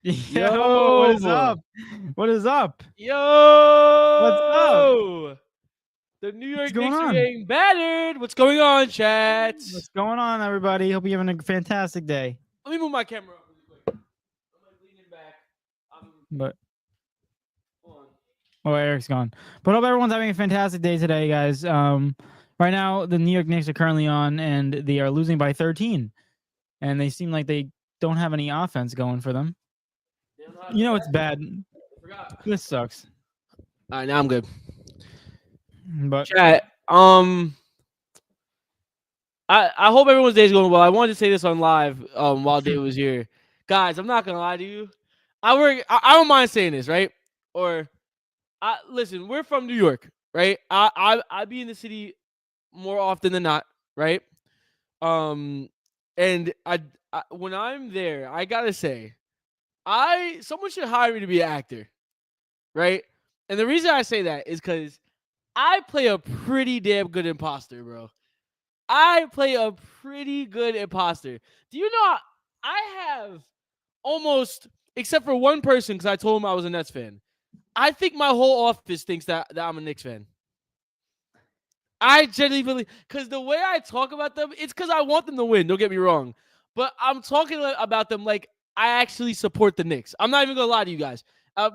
Yo, what is up? What is up? Yo, what's up? The New York Knicks are getting battered. What's going on, chat? What's going on, everybody? Hope you're having a fantastic day. Let me move my camera up really quick. I'm like leaning back. Eric's gone. But hope everyone's having a fantastic day today, guys. Right now, the New York Knicks are currently on, and they are losing by 13. And they seem like they don't have any offense going for them. You know it's bad. This sucks. All right, now I'm good. But chat, I hope everyone's day is going well. I wanted to say this on live while Dave was here. Guys, I'm not gonna lie to you. I don't mind saying this, right? Listen, we're from New York, right? I be in the city more often than not, right? And when I'm there, I gotta say, someone should hire me to be an actor, right? And the reason I say that is because I play a pretty damn good imposter, bro. I play a pretty good imposter. Do you know I have almost, except for one person, because I told him I was a Nets fan, I think my whole office thinks that I'm a Knicks fan. I genuinely believe, because the way I talk about them, it's because I want them to win. Don't get me wrong. But I'm talking about them like I actually support the Knicks. I'm not even going to lie to you guys.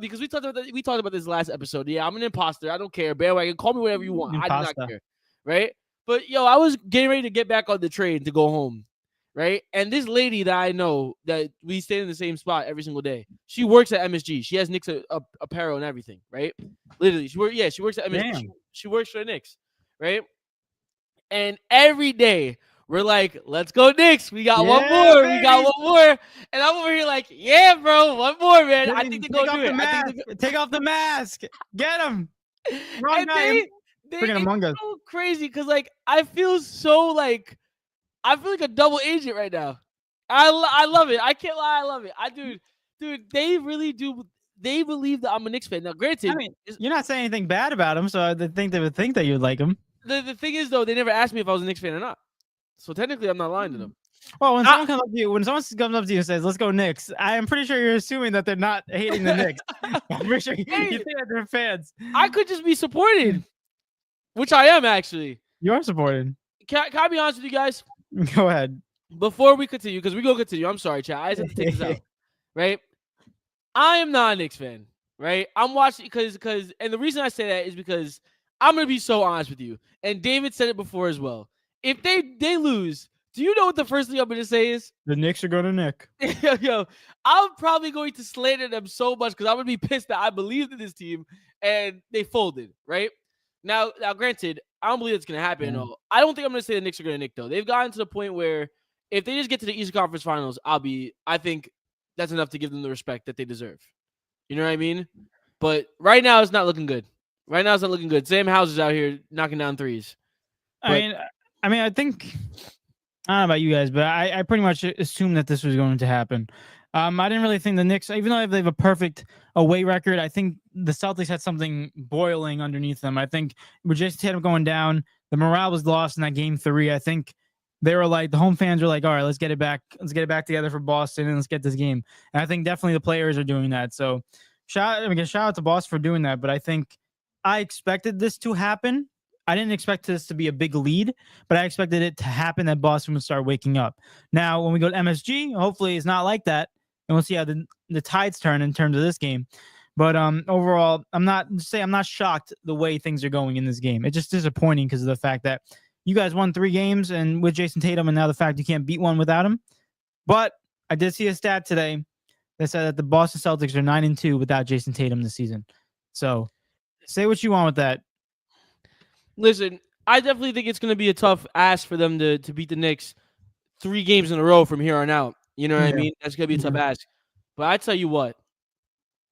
Because we talked about this last episode. Yeah, I'm an imposter. I don't care. Bandwagon, call me whatever you want. I do not care. Right? But, I was getting ready to get back on the train to go home. Right? And this lady that I know that we stay in the same spot every single day, she works at MSG. She has Knicks apparel and everything. Right? Literally. She works at MSG. She works for the Knicks. Right? And every day we're like, let's go Knicks. We got one more. Baby. We got one more. And I'm over here like, yeah, bro, one more, man. I think they're going to do it. Take off the mask. Get him. Wrong guy. It's so crazy because, like, I feel like a double agent right now. I love it. I can't lie. I love it. Dude, they really do. They believe that I'm a Knicks fan. Now, granted, I mean, you're not saying anything bad about him, so I think they would think that you'd like him. The thing is, though, they never asked me if I was a Knicks fan or not. So technically, I'm not lying to them. Well, when someone comes up to you and says, "Let's go Knicks," I am pretty sure you're assuming that they're not hating the Knicks. I'm pretty sure you think that they're fans. I could just be supported, which I am actually. You are supported. Can I be honest with you guys? Go ahead. Before we continue, because we're going to continue. I'm sorry, chat. I just have to take this out. Right? I am not a Knicks fan. Right? I'm watching because and the reason I say that is because I'm going to be so honest with you. And David said it before as well. If they lose, do you know what the first thing I'm going to say is? The Knicks are going to nick. Yo, I'm probably going to slander them so much because I'm going to be pissed that I believed in this team and they folded, right? Now, granted, I don't believe it's going to happen. No. I don't think I'm going to say the Knicks are going to nick, though. They've gotten to the point where if they just get to the Eastern Conference Finals, I think that's enough to give them the respect that they deserve. You know what I mean? But right now, it's not looking good. Sam Howes is out here knocking down threes. I mean, I think, I don't know about you guys, but I pretty much assumed that this was going to happen. I didn't really think the Knicks, even though they have a perfect away record, I think the Celtics had something boiling underneath them. I think with Jason Tatum going down, the morale was lost in that game 3. I think they were like, the home fans were like, all right, let's get it back together for Boston and let's get this game. And I think definitely the players are doing that. So shout out to Boston for doing that. But I think I expected this to happen. I didn't expect this to be a big lead, but I expected it to happen that Boston would start waking up. Now, when we go to MSG, hopefully it's not like that, and we'll see how the tides turn in terms of this game. But overall, I'm not shocked the way things are going in this game. It's just disappointing because of the fact that you guys won 3 games and with Jason Tatum, and now the fact you can't beat one without him. But I did see a stat today that said that the Boston Celtics are 9-2 without Jason Tatum this season. So say what you want with that. Listen, I definitely think it's going to be a tough ask for them to beat the Knicks 3 games in a row from here on out. You know what I mean? That's going to be a tough ask. But I tell you what,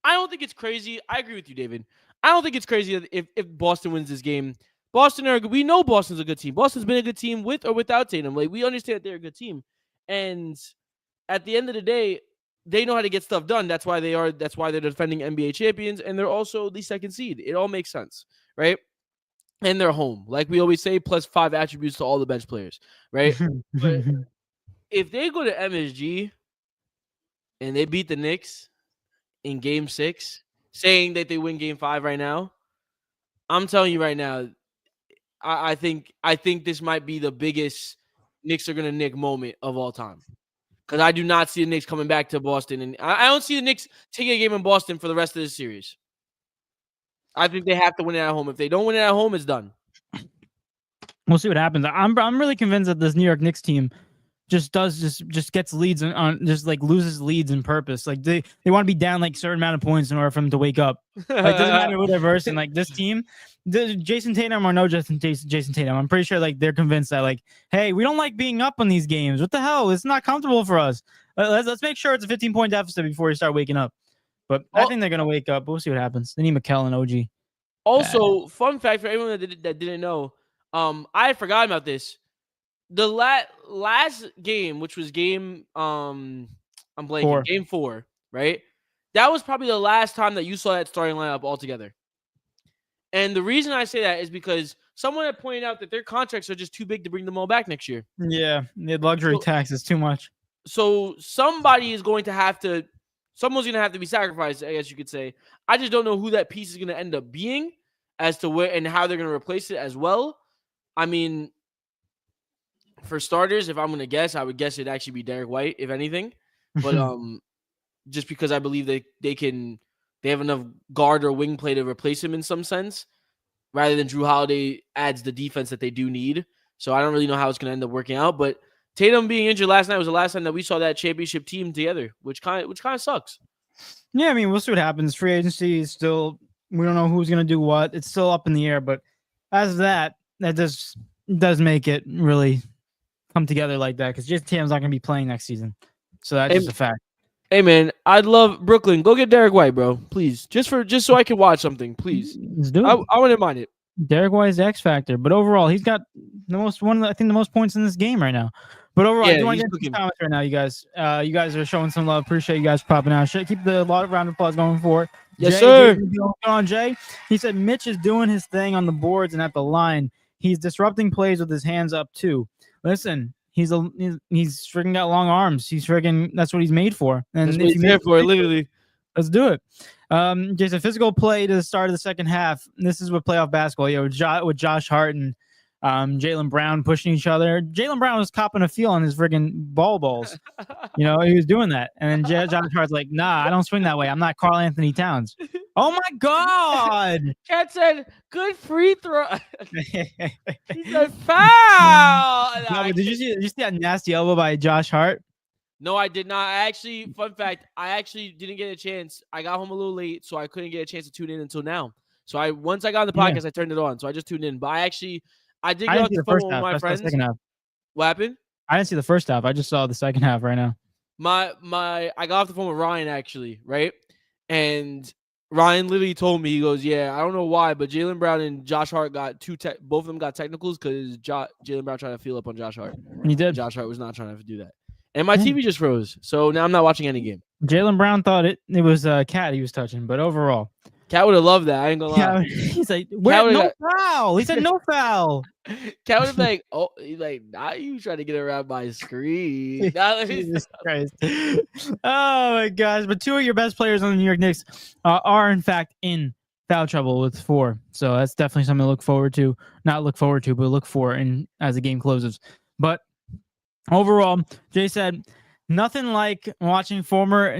I don't think it's crazy. I agree with you, David. I don't think it's crazy if Boston wins this game. We know Boston's a good team. Boston's been a good team with or without Tatum. Like, we understand that they're a good team. And at the end of the day, they know how to get stuff done. That's why they're defending NBA champions, and they're also the second seed. It all makes sense, right? And they're home. Like we always say, plus 5 attributes to all the bench players, right? But if they go to MSG and they beat the Knicks in game 6, saying that they win game 5 right now, I'm telling you right now, I think this might be the biggest Knicks are gonna Nick moment of all time. Because I do not see the Knicks coming back to Boston, and I don't see the Knicks taking a game in Boston for the rest of this series. I think they have to win it at home. If they don't win it at home, it's done. We'll see what happens. I'm really convinced that this New York Knicks team just gets leads on just like loses leads on purpose. Like they want to be down like a certain amount of points in order for them to wake up. Like doesn't matter who they're versing. Like this team, Jason Tatum or no Jason Tatum, I'm pretty sure like they're convinced that like, hey, we don't like being up on these games. What the hell? It's not comfortable for us. Let's make sure it's a 15-point deficit before you start waking up. But I think they're gonna wake up. We'll see what happens. They need Mikal and OG. Also, fun fact for everyone that didn't know, I forgot about this. The last game, which was game I'm blanking, game 4, right? That was probably the last time that you saw that starting lineup altogether. And the reason I say that is because someone had pointed out that their contracts are just too big to bring them all back next year. Yeah, the luxury tax is too much. So someone's going to have to be sacrificed, I guess you could say. I just don't know who that piece is going to end up being as to where and how they're going to replace it as well. I mean, for starters, if I'm going to guess, I would guess it'd actually be Derek White, if anything. But just because I believe they have enough guard or wing play to replace him in some sense, rather than Drew Holiday adds the defense that they do need. So I don't really know how it's going to end up working out. But Tatum being injured last night was the last time that we saw that championship team together, which kind of sucks. Yeah, I mean, we'll see what happens. Free agency is still, we don't know who's going to do what. It's still up in the air. But as of that does make it really come together like that because Jason Tatum's not going to be playing next season. So that's just a fact. Hey, man, I'd love Brooklyn. Go get Derek White, bro. Please. Just so I can watch something, please. Let's do it. I wouldn't mind it. Derek White's the X factor. But overall, he's got the most points in this game right now. But overall, I do want to get some comments right now, you guys. You guys are showing some love. Appreciate you guys popping out. Keep the round of applause going for it. Yes, sir. On Jay. He said Mitch is doing his thing on the boards and at the line. He's disrupting plays with his hands up too. Listen, he's freaking got long arms. That's what he's made for. And that's what he's made for, literally. Let's do it. Just a physical play to the start of the second half. This is what playoff basketball. With Josh Hart and Jaylen Brown pushing each other. Jaylen Brown was copping a feel on his friggin' balls. He was doing that. And then Josh Hart's like, nah, I don't swing that way. I'm not Karl Anthony Towns. Oh my God. Cat said, good free throw. He said, foul. No, did you see that nasty elbow by Josh Hart? No, I did not. Fun fact, I actually didn't get a chance. I got home a little late, so I couldn't get a chance to tune in until now. So once I got on the podcast, I turned it on. So I just tuned in. But I did get off the phone with my friends. What happened? I didn't see the first half. I just saw the second half right now. I got off the phone with Ryan actually, right? And Ryan literally told me, he goes, yeah, I don't know why, but Jaylen Brown and Josh Hart got both of them got technicals because Jaylen Brown tried to feel up on Josh Hart. He did. Josh Hart was not trying to do that. And my TV just froze, so now I'm not watching any game. Jaylen Brown thought it was a cat he was touching, but overall. Cat would have loved that. I ain't gonna lie. He's like, no foul. He said no foul. Cat would have been like, oh, he's like, now you trying to get around my screen. Jesus Christ. Oh my gosh. But 2 of your best players on the New York Knicks are in fact in foul trouble with 4. So that's definitely something to look forward to. Not look forward to, but look for as the game closes. But overall, Jay said, nothing like watching former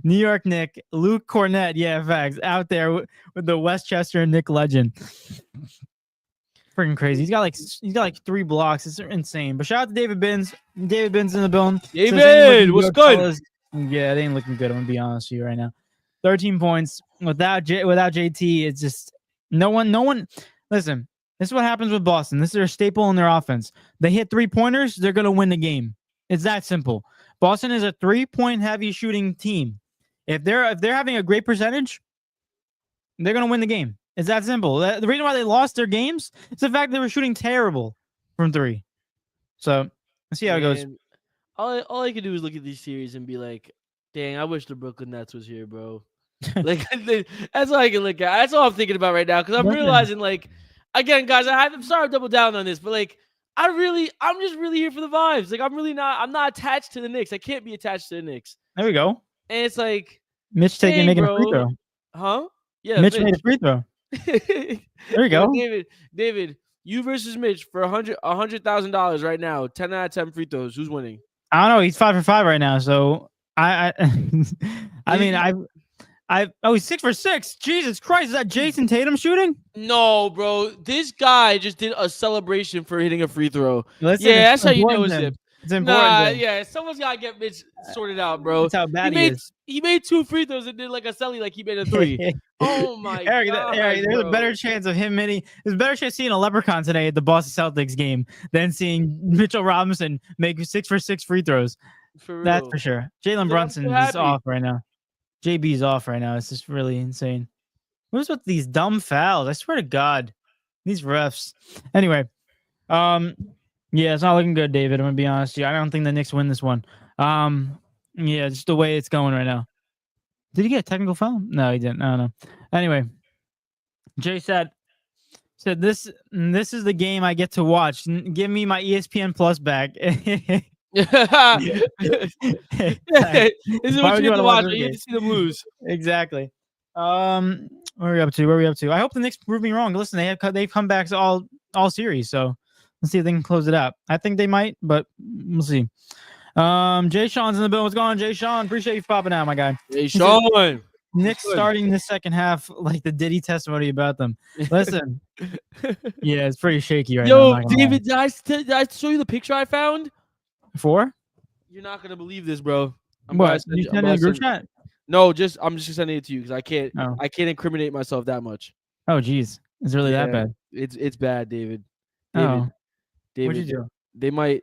New York Knick Luke Cornett, facts, out there with the Westchester Knick legend. Freaking crazy. He's got like 3 blocks. It's insane. But shout out to David Binns. David Binns in the building. David, what's good? Fellas. Yeah, it ain't looking good. I'm gonna be honest with you right now. 13 points without JT. It's just no one. Listen, this is what happens with Boston. This is their staple in their offense. They hit 3-pointers, they're gonna win the game. It's that simple. Boston is a 3-point heavy shooting team. If they're having a great percentage, they're gonna win the game. It's that simple. The reason why they lost their games is the fact they were shooting terrible from 3. So let's see how it goes. Man, all I can do is look at these series and be like, dang, I wish the Brooklyn Nets was here, bro. Like that's all I can look at. That's all I'm thinking about right now because I'm realizing, like, again, guys, I'm sorry to double down on this, but like, I'm just really here for the vibes. Like, I'm not attached to the Knicks. I can't be attached to the Knicks. There we go. And it's like, Mitch making a free throw. Huh? Yeah, Mitch made a free throw. There you go. David, you versus Mitch for $100,000 right now. 10 out of 10 free throws. Who's winning? I don't know. He's 5 for 5 right now. So I mean, he's 6 for 6. Jesus Christ, is that Jason Tatum shooting? No, bro. This guy just did a celebration for hitting a free throw. Listen, yeah, that's how you know it's him. It's important. Yeah, someone's gotta get Mitch sorted out, bro. That's how bad he is. He made 2 free throws and did like a celly like he made a 3. Oh my god, Eric, there's a better chance of him there's a better chance seeing a leprechaun today at the Boston Celtics game than seeing Mitchell Robinson make 6 for 6 free throws. That's for sure. Jalen Brunson is off right now. JB's off right now. It's just really insane. What is with these dumb fouls? I swear to God, these refs. Anyway, yeah, it's not looking good, David. I'm gonna be honest with you. I don't think the Knicks win this one. Yeah, just the way it's going right now. Did he get a technical foul? No, he didn't. I don't know. Anyway, Jay said this is the game I get to watch. Give me my ESPN Plus back. This is what you get to watch. You get to see them lose. Exactly. Where are we up to? I hope the Knicks prove me wrong. Listen, they've come back to all series, so let's see if they can close it out. I think they might, but we'll see. Jay Sean's in the bill. What's going on, Jay Sean? Appreciate you popping out, my guy. Jay Sean. Knicks starting the second half like the Diddy testimony about them. Listen, yeah, it's pretty shaky right now. Yo, David, did I show you the picture I found? For? You're not gonna believe this, bro. What? You sent it in a group chat? No, I'm just sending it to you because I can't incriminate myself that much. Oh, geez, it's really that bad? It's bad, David. David, what'd you do?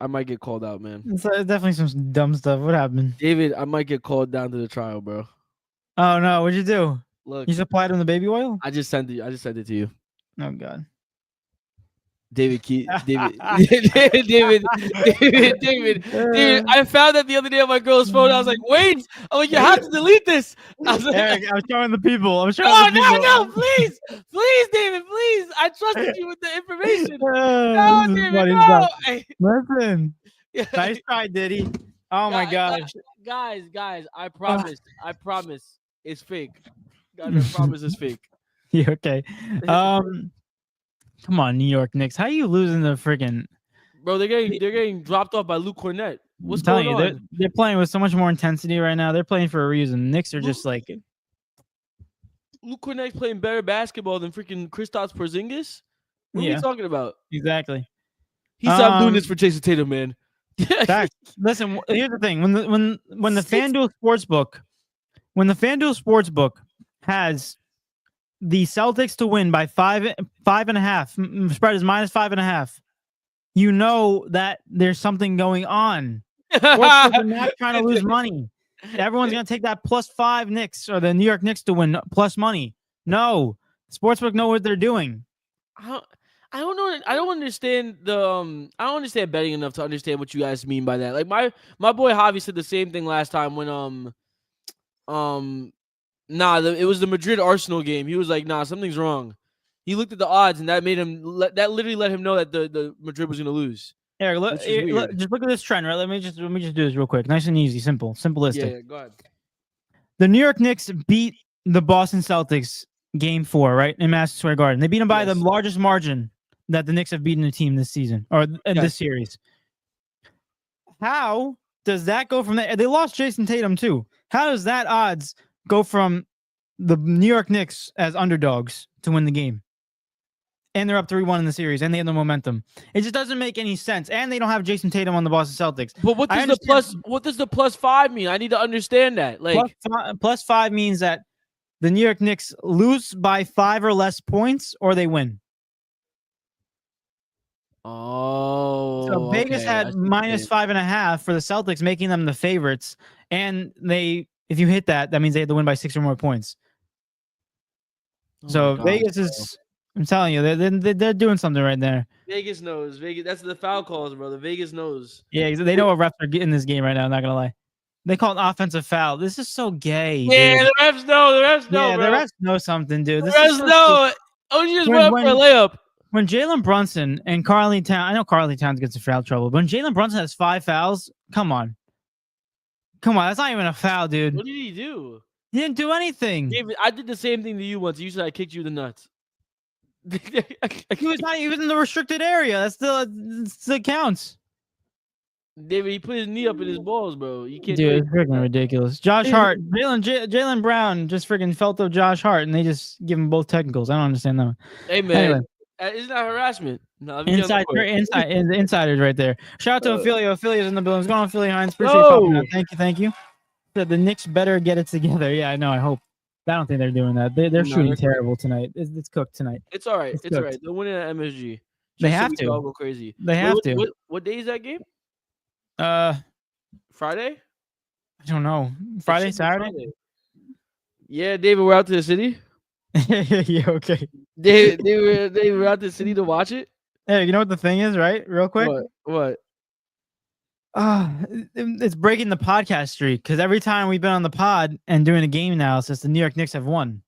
I might get called out, man. It's definitely some dumb stuff. What happened? David, I might get called down to the trial, bro. Oh no, what'd you do? Look, you supplied him the baby oil? I just sent it to you. Oh God. David, David, I found that the other day on my girl's phone. I was like, wait, you have to delete this. I was like, Eric, I was showing the people. No, please, David, please. I trusted you with the information. No, David, no. Listen, nice try, Diddy. Oh my gosh, guys, I promise, it's fake. Guys, I promise it's fake. You okay? Come on, New York Knicks. How are you losing the freaking? Bro, they're getting dropped off by Luke Cornett. What's going on? They're playing with so much more intensity right now. They're playing for a reason. Knicks are just like Luke Cornett's playing better basketball than freaking Kristaps Porzingis. What are you talking about? Exactly. He stopped doing this for Jason Tatum, man. Listen, here's the thing: when the FanDuel Sportsbook has the Celtics to win by 5.5. Spread is -5.5. You know that there's something going on. They're not trying to lose money. Everyone's gonna take that +5 Knicks or the New York Knicks to win plus money. No, Sportsbook know what they're doing. I don't know. I don't understand I don't understand betting enough to understand what you guys mean by that. Like my boy Javi said the same thing last time when it was the Madrid Arsenal game. He was like, nah, something's wrong. He looked at the odds and that made him that literally let him know that the Madrid was gonna lose. Eric, just look at this trend, right? Let me just do this real quick. Nice and easy, simplistic. Yeah, go ahead. The New York Knicks beat the Boston Celtics game 4, right? In Madison Square Garden. They beat them by the largest margin that the Knicks have beaten a team this season or in this series. How does that go from there? They lost Jason Tatum too. How does that odds go from the New York Knicks as underdogs to win the game? And they're up 3-1 in the series, and they have the momentum. It just doesn't make any sense. And they don't have Jason Tatum on the Boston Celtics. But what does the +5 mean? I need to understand that. Like +5 means that the New York Knicks lose by 5 or less points, or they win. So Oh, Vegas okay. I had see what you're saying. -5.5 for the Celtics, making them the favorites. And if you hit that, that means they had to win by 6 or more points. Oh my So gosh, Vegas bro. is, I'm telling you, they're doing something right there. Vegas knows. Vegas. That's the foul calls, brother. Vegas knows. Yeah, they know what refs are getting this game right now. I'm not gonna lie. They call it offensive foul. This is so gay, Yeah, dude. the refs know. The refs know, Yeah, the bro. refs know something, dude. The This is refs so know. Oh, you just went when up for a when layup. when Jalen Brunson and Carly Town, I know Carly Towns gets in foul trouble, but when Jalen Brunson has 5 fouls, come on, that's not even a foul, dude. What did he do? He didn't do anything. David, I did the same thing to you once. You said I kicked you in the nuts. He was not. He was in the restricted area. That counts. David, he put his knee up in his balls, bro. You can't do Dude, it. it's freaking ridiculous. Josh Hart, Jalen Brown just freaking felt up Josh Hart, and they just give him both technicals. I don't understand that one. Hey, man. Anyway, Isn't that harassment? No, let me get on the court. insiders right there. Shout out to Ophelia. Ophelia's in the building. What's going on, Ophelia Hines? Appreciate you popping out. Thank you. Said the Knicks better get it together. Yeah, I know. I hope. I don't think they're doing that. They're shooting terrible tonight. It's cooked tonight. It's all right. It's all right. They're winning at MSG. They have so we to. all go crazy. They have to. What day is that game? Friday? I don't know. Friday, Saturday? Friday. Yeah, David, we're out to the city. Yeah, okay. They were out to the city to watch it. Hey, you know what the thing is, right? Real quick. What? It's breaking the podcast streak because every time we've been on the pod and doing a game analysis, the New York Knicks have won.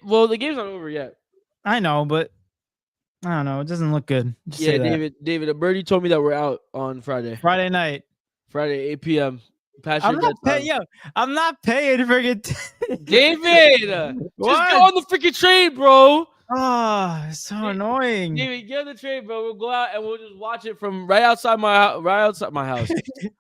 Well, the game's not over yet. I know, but I don't know. It doesn't look good. Just yeah, David, a birdie told me that we're out on Friday. Friday night. Friday, 8 p.m. I'm not paying freaking David. Just go on the freaking train, bro. Oh, it's so annoying. David, get on the train, bro. We'll go out and we'll just watch it from right outside my house,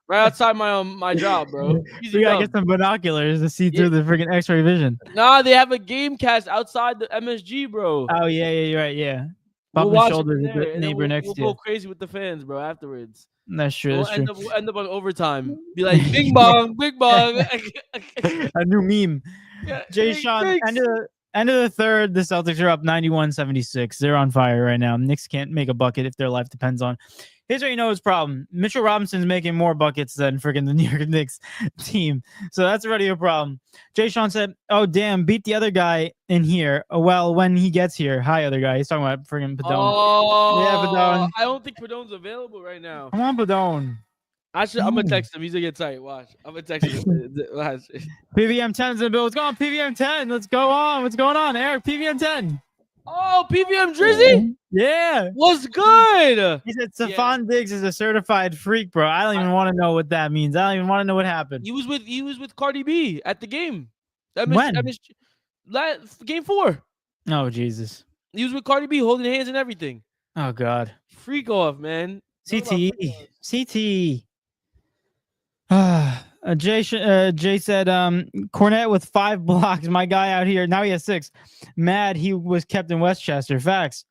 right outside my job, bro. We gotta get some binoculars to see through the freaking X-ray vision. Nah, they have a game cast outside the MSG, bro. Oh yeah, you're right. Yeah, we'll watch the shoulders of the neighbor next to you. We'll go crazy with the fans, bro. Afterwards. That's true. We'll end up on overtime. Be like, bing bong, bing bong. A new meme. Yeah, Jay Sean, end of the third, the Celtics are up 91-76. They're on fire right now. Knicks can't make a bucket if their life depends on. Here's what you know is problem. Mitchell Robinson's making more buckets than freaking the New York Knicks team. So that's already a problem. Jay Sean said, oh, damn, beat the other guy in here. Well, when he gets here. Hi, other guy. He's talking about freaking Padone. Oh, yeah, Padone. I don't think Padone's available right now. Come on, Padone. I'm going to text him. He's going to get tight. Watch. I'm going to text him. Watch. PVM 10's in the bill. What's going on, PVM 10? Let's go on. What's going on, Eric? PVM 10. Oh, PVM Drizzy? Yeah. What's good? He said Stephon Diggs is a certified freak, bro. I don't even want to know what that means. I don't even want to know what happened. He was with Cardi B at the game. When? Game 4. Oh, Jesus. He was with Cardi B holding hands and everything. Oh, God. Freak off, man. CTE. Jay said, Cornette with 5 blocks. My guy out here. Now he has 6. Mad he was kept in Westchester. Facts.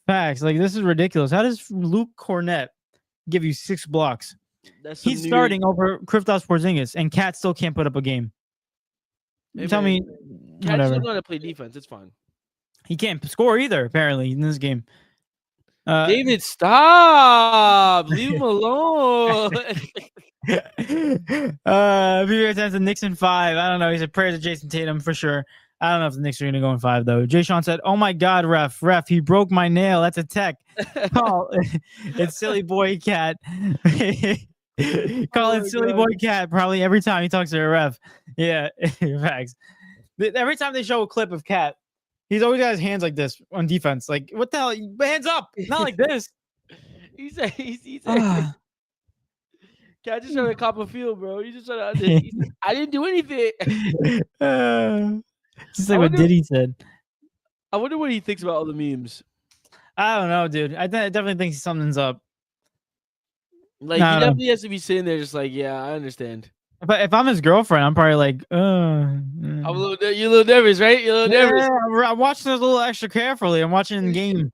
Like, this is ridiculous. How does Luke Cornette give you 6 blocks? He's starting over Kristaps Porzingis, and Cat still can't put up a game. Tell me. Cat's still going to play defense. It's fine. He can't score either, apparently, in this game. David, stop. Leave him alone. Peter says the Knicks in 5. I don't know. He said prayers to Jason Tatum for sure. I don't know if the Knicks are going to go in 5 though. Jay Sean said, "Oh my God, ref, he broke my nail. That's a tech." Oh, it's silly boy cat. Call it silly boy cat probably every time he talks to a ref. Yeah, facts. Every time they show a clip of Cat, he's always got his hands like this on defense. Like, what the hell? Hands up, not like this. He said, Cat just trying to cop a field, bro. He just trying to. He said, I didn't do anything. Just like what Diddy said. I wonder what he thinks about all the memes. I don't know, dude. I definitely think something's up. Like, he definitely has to be sitting there just like, yeah, I understand. If I'm his girlfriend, I'm probably like, you're a little nervous, right? You're a little nervous. I'm watching this a little extra carefully. I'm watching the game.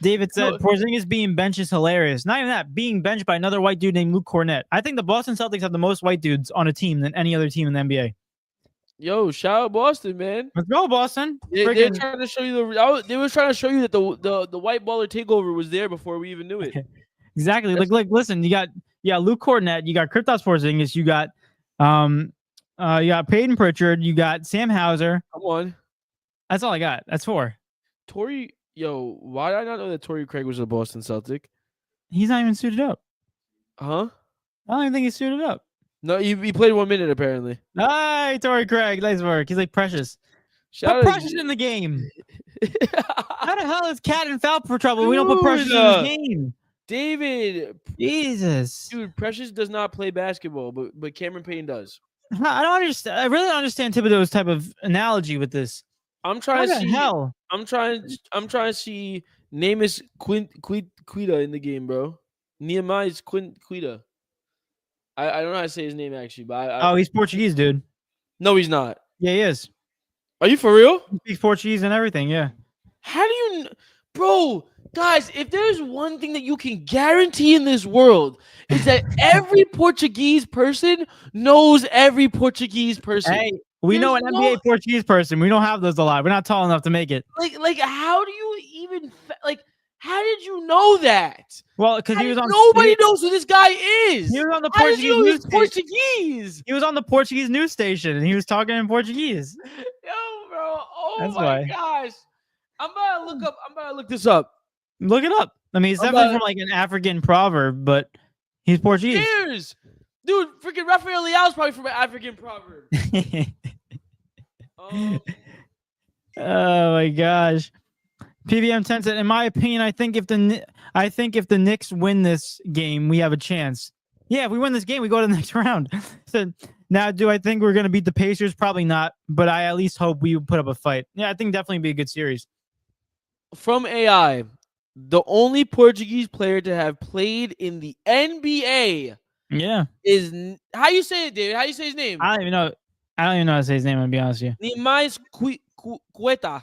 David said, Porzingis being benched is hilarious. Not even that, being benched by another white dude named Luke Cornette. I think the Boston Celtics have the most white dudes on a team than any other team in the NBA. Yo, shout out Boston, man. Let's go, Boston. They're Freaking trying to show you they were trying to show you that the white baller takeover was there before we even knew it. exactly. Like, listen, you got Luke Cornett, you got Kristaps Porzingis, you got Peyton Pritchard, you got Sam Hauser. Come on. That's all I got. That's 4. Why did I not know that Torrey Craig was a Boston Celtic? He's not even suited up. Huh? I don't even think he's suited up. No, he played 1 minute apparently. Hey, Torrey Craig, nice work. He's like Precious. Shout Put out Precious in the game. How the hell is Cat in foul for trouble? We don't put Dude, Precious in the game. David, Jesus. dude, Precious does not play basketball, but Cameron Payne does. I don't understand. I really don't understand Thibodeau's type of analogy with this. I'm trying How to the see. hell? I'm trying to see Namus Quita in the game, bro. Nehemiah's Quita. I don't know how to say his name actually, but Oh, he's Portuguese, dude. no, he's not. Yeah, he is. Are you for real? He speaks Portuguese and everything. Yeah. How do you, bro? Guys, if there's one thing that you can guarantee in this world is that every Portuguese person knows every Portuguese person. Hey, we know an NBA Portuguese person. We don't have those a lot. We're not tall enough to make it. Like, how do you even how did you know that? Well, because he was on. Nobody knows who this guy is. He was on the How did Portuguese you know news he's station. Portuguese? He was on the Portuguese news station and he was talking in Portuguese. Yo, bro. Oh That's my why. gosh. I'm about to look this up. Look it up. I mean, it's definitely from like an African proverb, but he's Portuguese. Cheers. Dude, freaking Rafael Leao's probably from an African proverb. Oh my gosh. PVM 10 said, in my opinion, I think if the Knicks win this game, we have a chance. Yeah, if we win this game, we go to the next round. So now, do I think we're going to beat the Pacers? Probably not, but I at least hope we put up a fight. Yeah, I think definitely be a good series. From AI, the only Portuguese player to have played in the NBA is how you say it, David? How you say his name? I don't even know how to say his name, to be honest with you. Nimais Queta.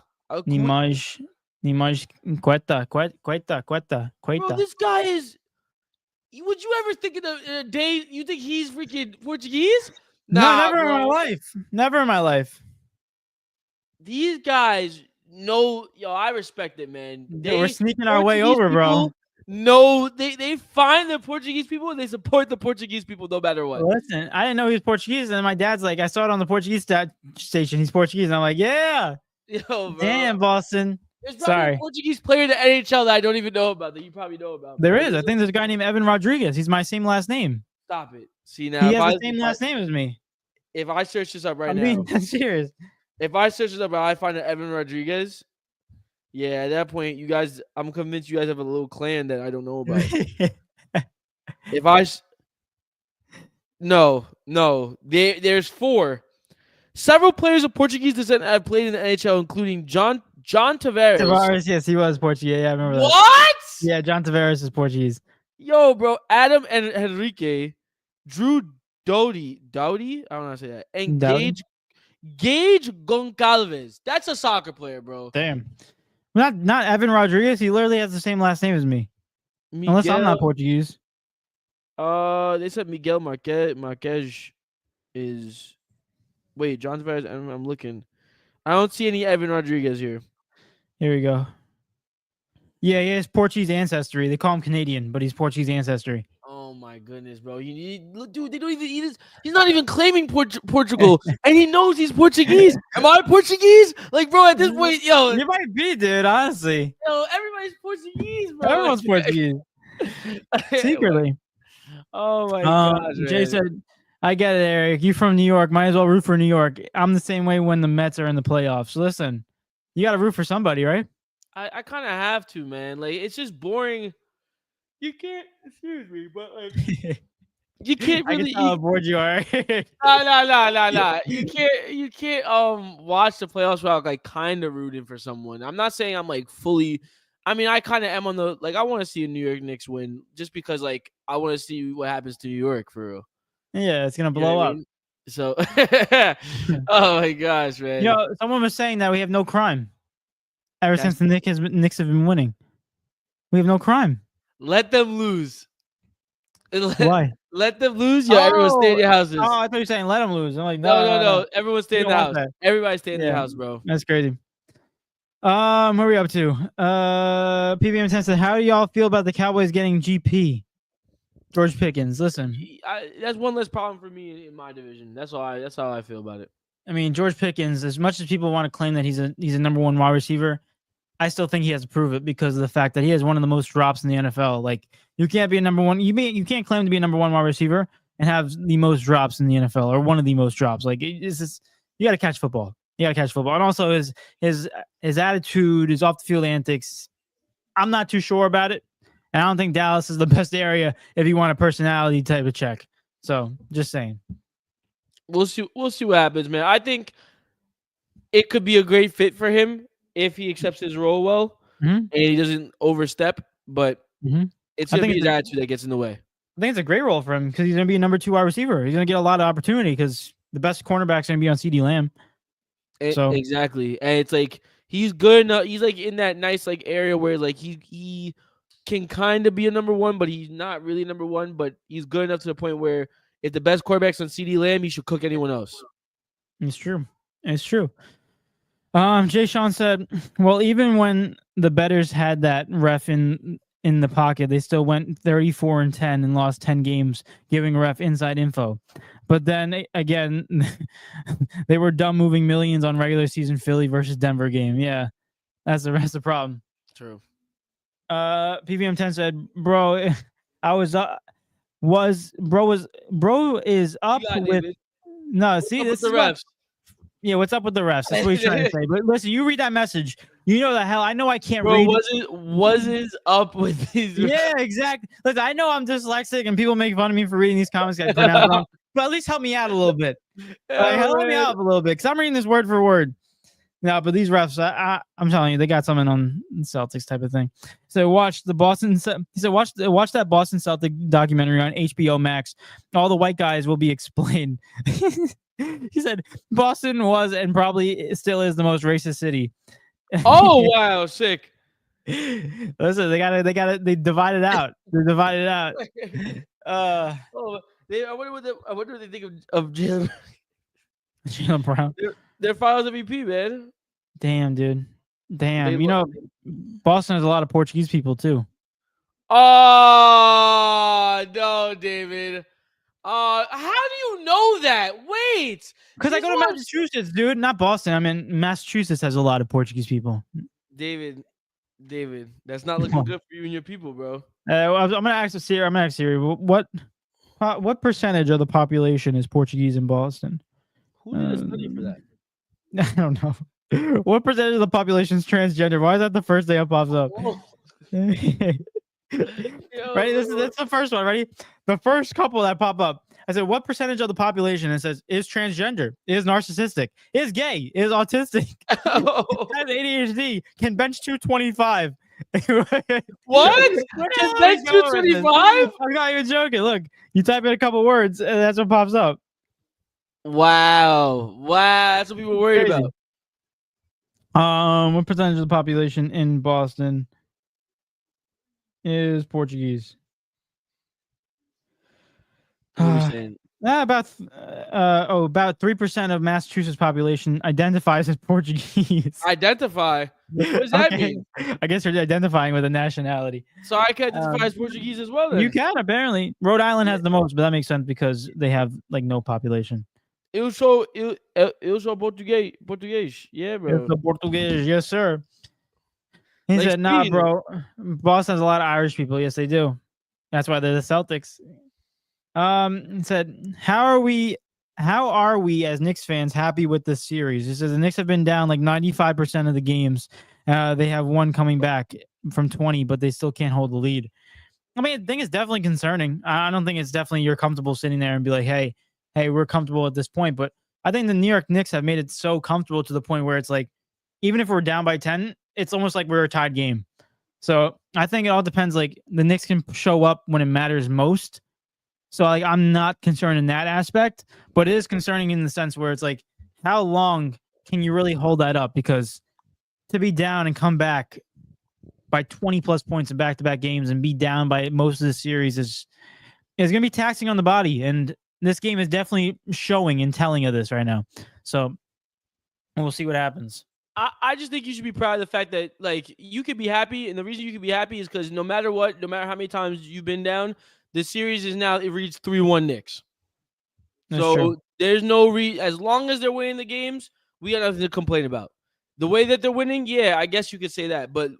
Nimais Queta. Bro, this guy is. Would you ever think in a day you think he's freaking Portuguese? Nah, no, never in my life. Never in my life. These guys know, I respect it, man. We're sneaking our way over, bro. No, they find the Portuguese people and they support the Portuguese people no matter what. Listen, I didn't know he was Portuguese, and my dad's like, I saw it on the Portuguese station. He's Portuguese, and I'm like, yeah. Yo, bro. Damn, Boston. There's probably a Portuguese player in the NHL that I don't even know about that you probably know about. There is. I think there's a guy named Evan Rodriguez. He's my same last name. Stop it. See now, he has the same last name as me. If I search this up right I'm now, being serious. If I search this up and I find an Evan Rodriguez, yeah, at that point, you guys, I'm convinced you guys have a little clan that I don't know about. There's 4. Several players of Portuguese descent have played in the NHL, including John Tavares. Tavares, yes, he was Portuguese. Yeah, I remember that. What? Yeah, John Tavares is Portuguese. Yo, bro, Adam and Henrique, Drew Doughty, I don't know how to say that, and Gage Goncalves. That's a soccer player, bro. Damn. Not Evan Rodriguez. He literally has the same last name as me. Unless I'm not Portuguese. They said Miguel Marquez is. Wait, John Tavares. I'm looking. I don't see any Evan Rodriguez here. Here we go. Yeah, he has Portuguese ancestry. They call him Canadian, but he's Portuguese ancestry. Oh my goodness, bro! Dude, they don't even. He's not even claiming Portugal, and he knows he's Portuguese. Am I Portuguese? Like, bro, at this point, yo, you might be, dude. Honestly, yo, everybody's Portuguese, bro. Everyone's Portuguese. Secretly. Oh my gosh, Jay said, "I get it, Eric. You from New York? Might as well root for New York. I'm the same way when the Mets are in the playoffs. Listen, you got to root for somebody, right? I kind of have to, man. Like, it's just boring." You can't, excuse me, but like, you can't really. I can tell how bored you are. Nah. You can't watch the playoffs without like kind of rooting for someone. I'm not saying I'm like fully. I mean, I kind of am on the like. I want to see a New York Knicks win just because like I want to see what happens to New York for real. Yeah, it's gonna blow up. So, oh my gosh, man. Yo, someone was saying that we have no crime ever since the Knicks have been winning. We have no crime. Let them lose. Why? Let them lose, yo. Everyone stay in your houses. Oh, I thought you were saying let them lose. I'm like, No. Everyone stay You in the don't house. want that. Everybody stay in their Yeah. house, bro. That's crazy. What are we up to? PBM 10 said, how do y'all feel about the Cowboys getting GP? George Pickens. Listen, That's one less problem for me in my division. That's how I feel about it. I mean, George Pickens, as much as people want to claim that he's a number one wide receiver, I still think he has to prove it because of the fact that he has one of the most drops in the NFL. Like, you can't be a number one. You can't claim to be a number one wide receiver and have the most drops in the NFL or one of the most drops. Like, it's just, you got to catch football. You got to catch football. And also his attitude, his off the field antics, I'm not too sure about it. And I don't think Dallas is the best area if you want a personality type of check. So, just saying. We'll see what happens, man. I think it could be a great fit for him if he accepts his role well and he doesn't overstep. But it's going to be his attitude that gets in the way. I think it's a great role for him because he's going to be a number 2 wide receiver. He's going to get a lot of opportunity because the best cornerback's going to be on CeeDee Lamb. So exactly, and it's like he's good enough. He's like in that nice like area where like he can kind of be a number 1, but he's not really number 1. But he's good enough to the point where if the best quarterback's on CeeDee Lamb, he should cook anyone else. It's true. It's true. Jay Sean said, well, even when the bettors had that ref in the pocket, they still went 34-10 and lost 10 games, giving ref inside info. But then again, they were dumb moving millions on regular season Philly versus Denver game. Yeah, that's the problem. True. PVM 10 said, bro, bro is up with David. No. See, this is refs. Yeah, what's up with the refs? That's what he's trying to say. But listen, you read that message. You know the hell. I know I can't read. Was his up with these? Yeah, exactly. Listen, I know I'm dyslexic and people make fun of me for reading these comments. Wrong, but at least help me out a little bit. Help me out a little bit because I'm reading this word for word. No, but these refs, I'm telling you, they got something on Celtics type of thing. So watch the Boston. He said, watch that Boston Celtic documentary on HBO Max. All the white guys will be explained. He said Boston was and probably still is the most racist city. Oh wow, sick. Listen, they divide it out. They divide it out. I wonder what they think of Jalen Brown. Their finals MVP, man. Damn, dude. Damn. You know, Boston has a lot of Portuguese people too. Oh no, David. How do you know that? Wait, because I go to Massachusetts, dude. Not Boston. I mean, Massachusetts has a lot of Portuguese people. David, that's not looking good for you and your people, bro. I'm gonna ask Siri. What percentage of the population is Portuguese in Boston? Who did a study for that? I don't know. What percentage of the population is transgender? Why is that the first thing that pops up? Ready? That's the first one. Ready? The first couple that pop up. I said, what percentage of the population? It says is transgender, is narcissistic, is gay, is autistic, has ADHD, can bench 225. What? Can bench 225? I'm not even joking. Look, you type in a couple words, and that's what pops up. Wow, that's what people worry about. What percentage of the population in Boston is Portuguese? About 3% of Massachusetts population identifies as Portuguese. Identify? What does that mean? I guess you're identifying with a nationality. So I can identify as Portuguese as well. Then. You can apparently. Rhode Island has the most, but that makes sense because they have like no population. Eu sou português. Yeah, bro. Eu sou português. Yes, sir. He said, nah, bro. Boston has a lot of Irish people. Yes, they do. That's why they're the Celtics. He said, how are we as Knicks fans happy with this series? He says the Knicks have been down like 95% of the games. They have one coming back from 20, but they still can't hold the lead. I mean, the thing is definitely concerning. I don't think it's definitely you're comfortable sitting there and be like, hey, we're comfortable at this point. But I think the New York Knicks have made it so comfortable to the point where it's like, even if we're down by 10, it's almost like we're a tied game. So I think it all depends. Like the Knicks can show up when it matters most. So like I'm not concerned in that aspect, but it is concerning in the sense where it's like, how long can you really hold that up? Because to be down and come back by 20 plus points in back-to-back games and be down by most of the series is It's going to be taxing on the body, and this game is definitely showing and telling of this right now. So we'll see what happens. I just think you should be proud of the fact that like you could be happy, and the reason you could be happy is because no matter what, no matter how many times you've been down, the series is now it reads 3-1 Knicks. That's true. So there's no as long as they're winning the games, we got nothing to complain about. The way that they're winning, yeah, I guess you could say that, but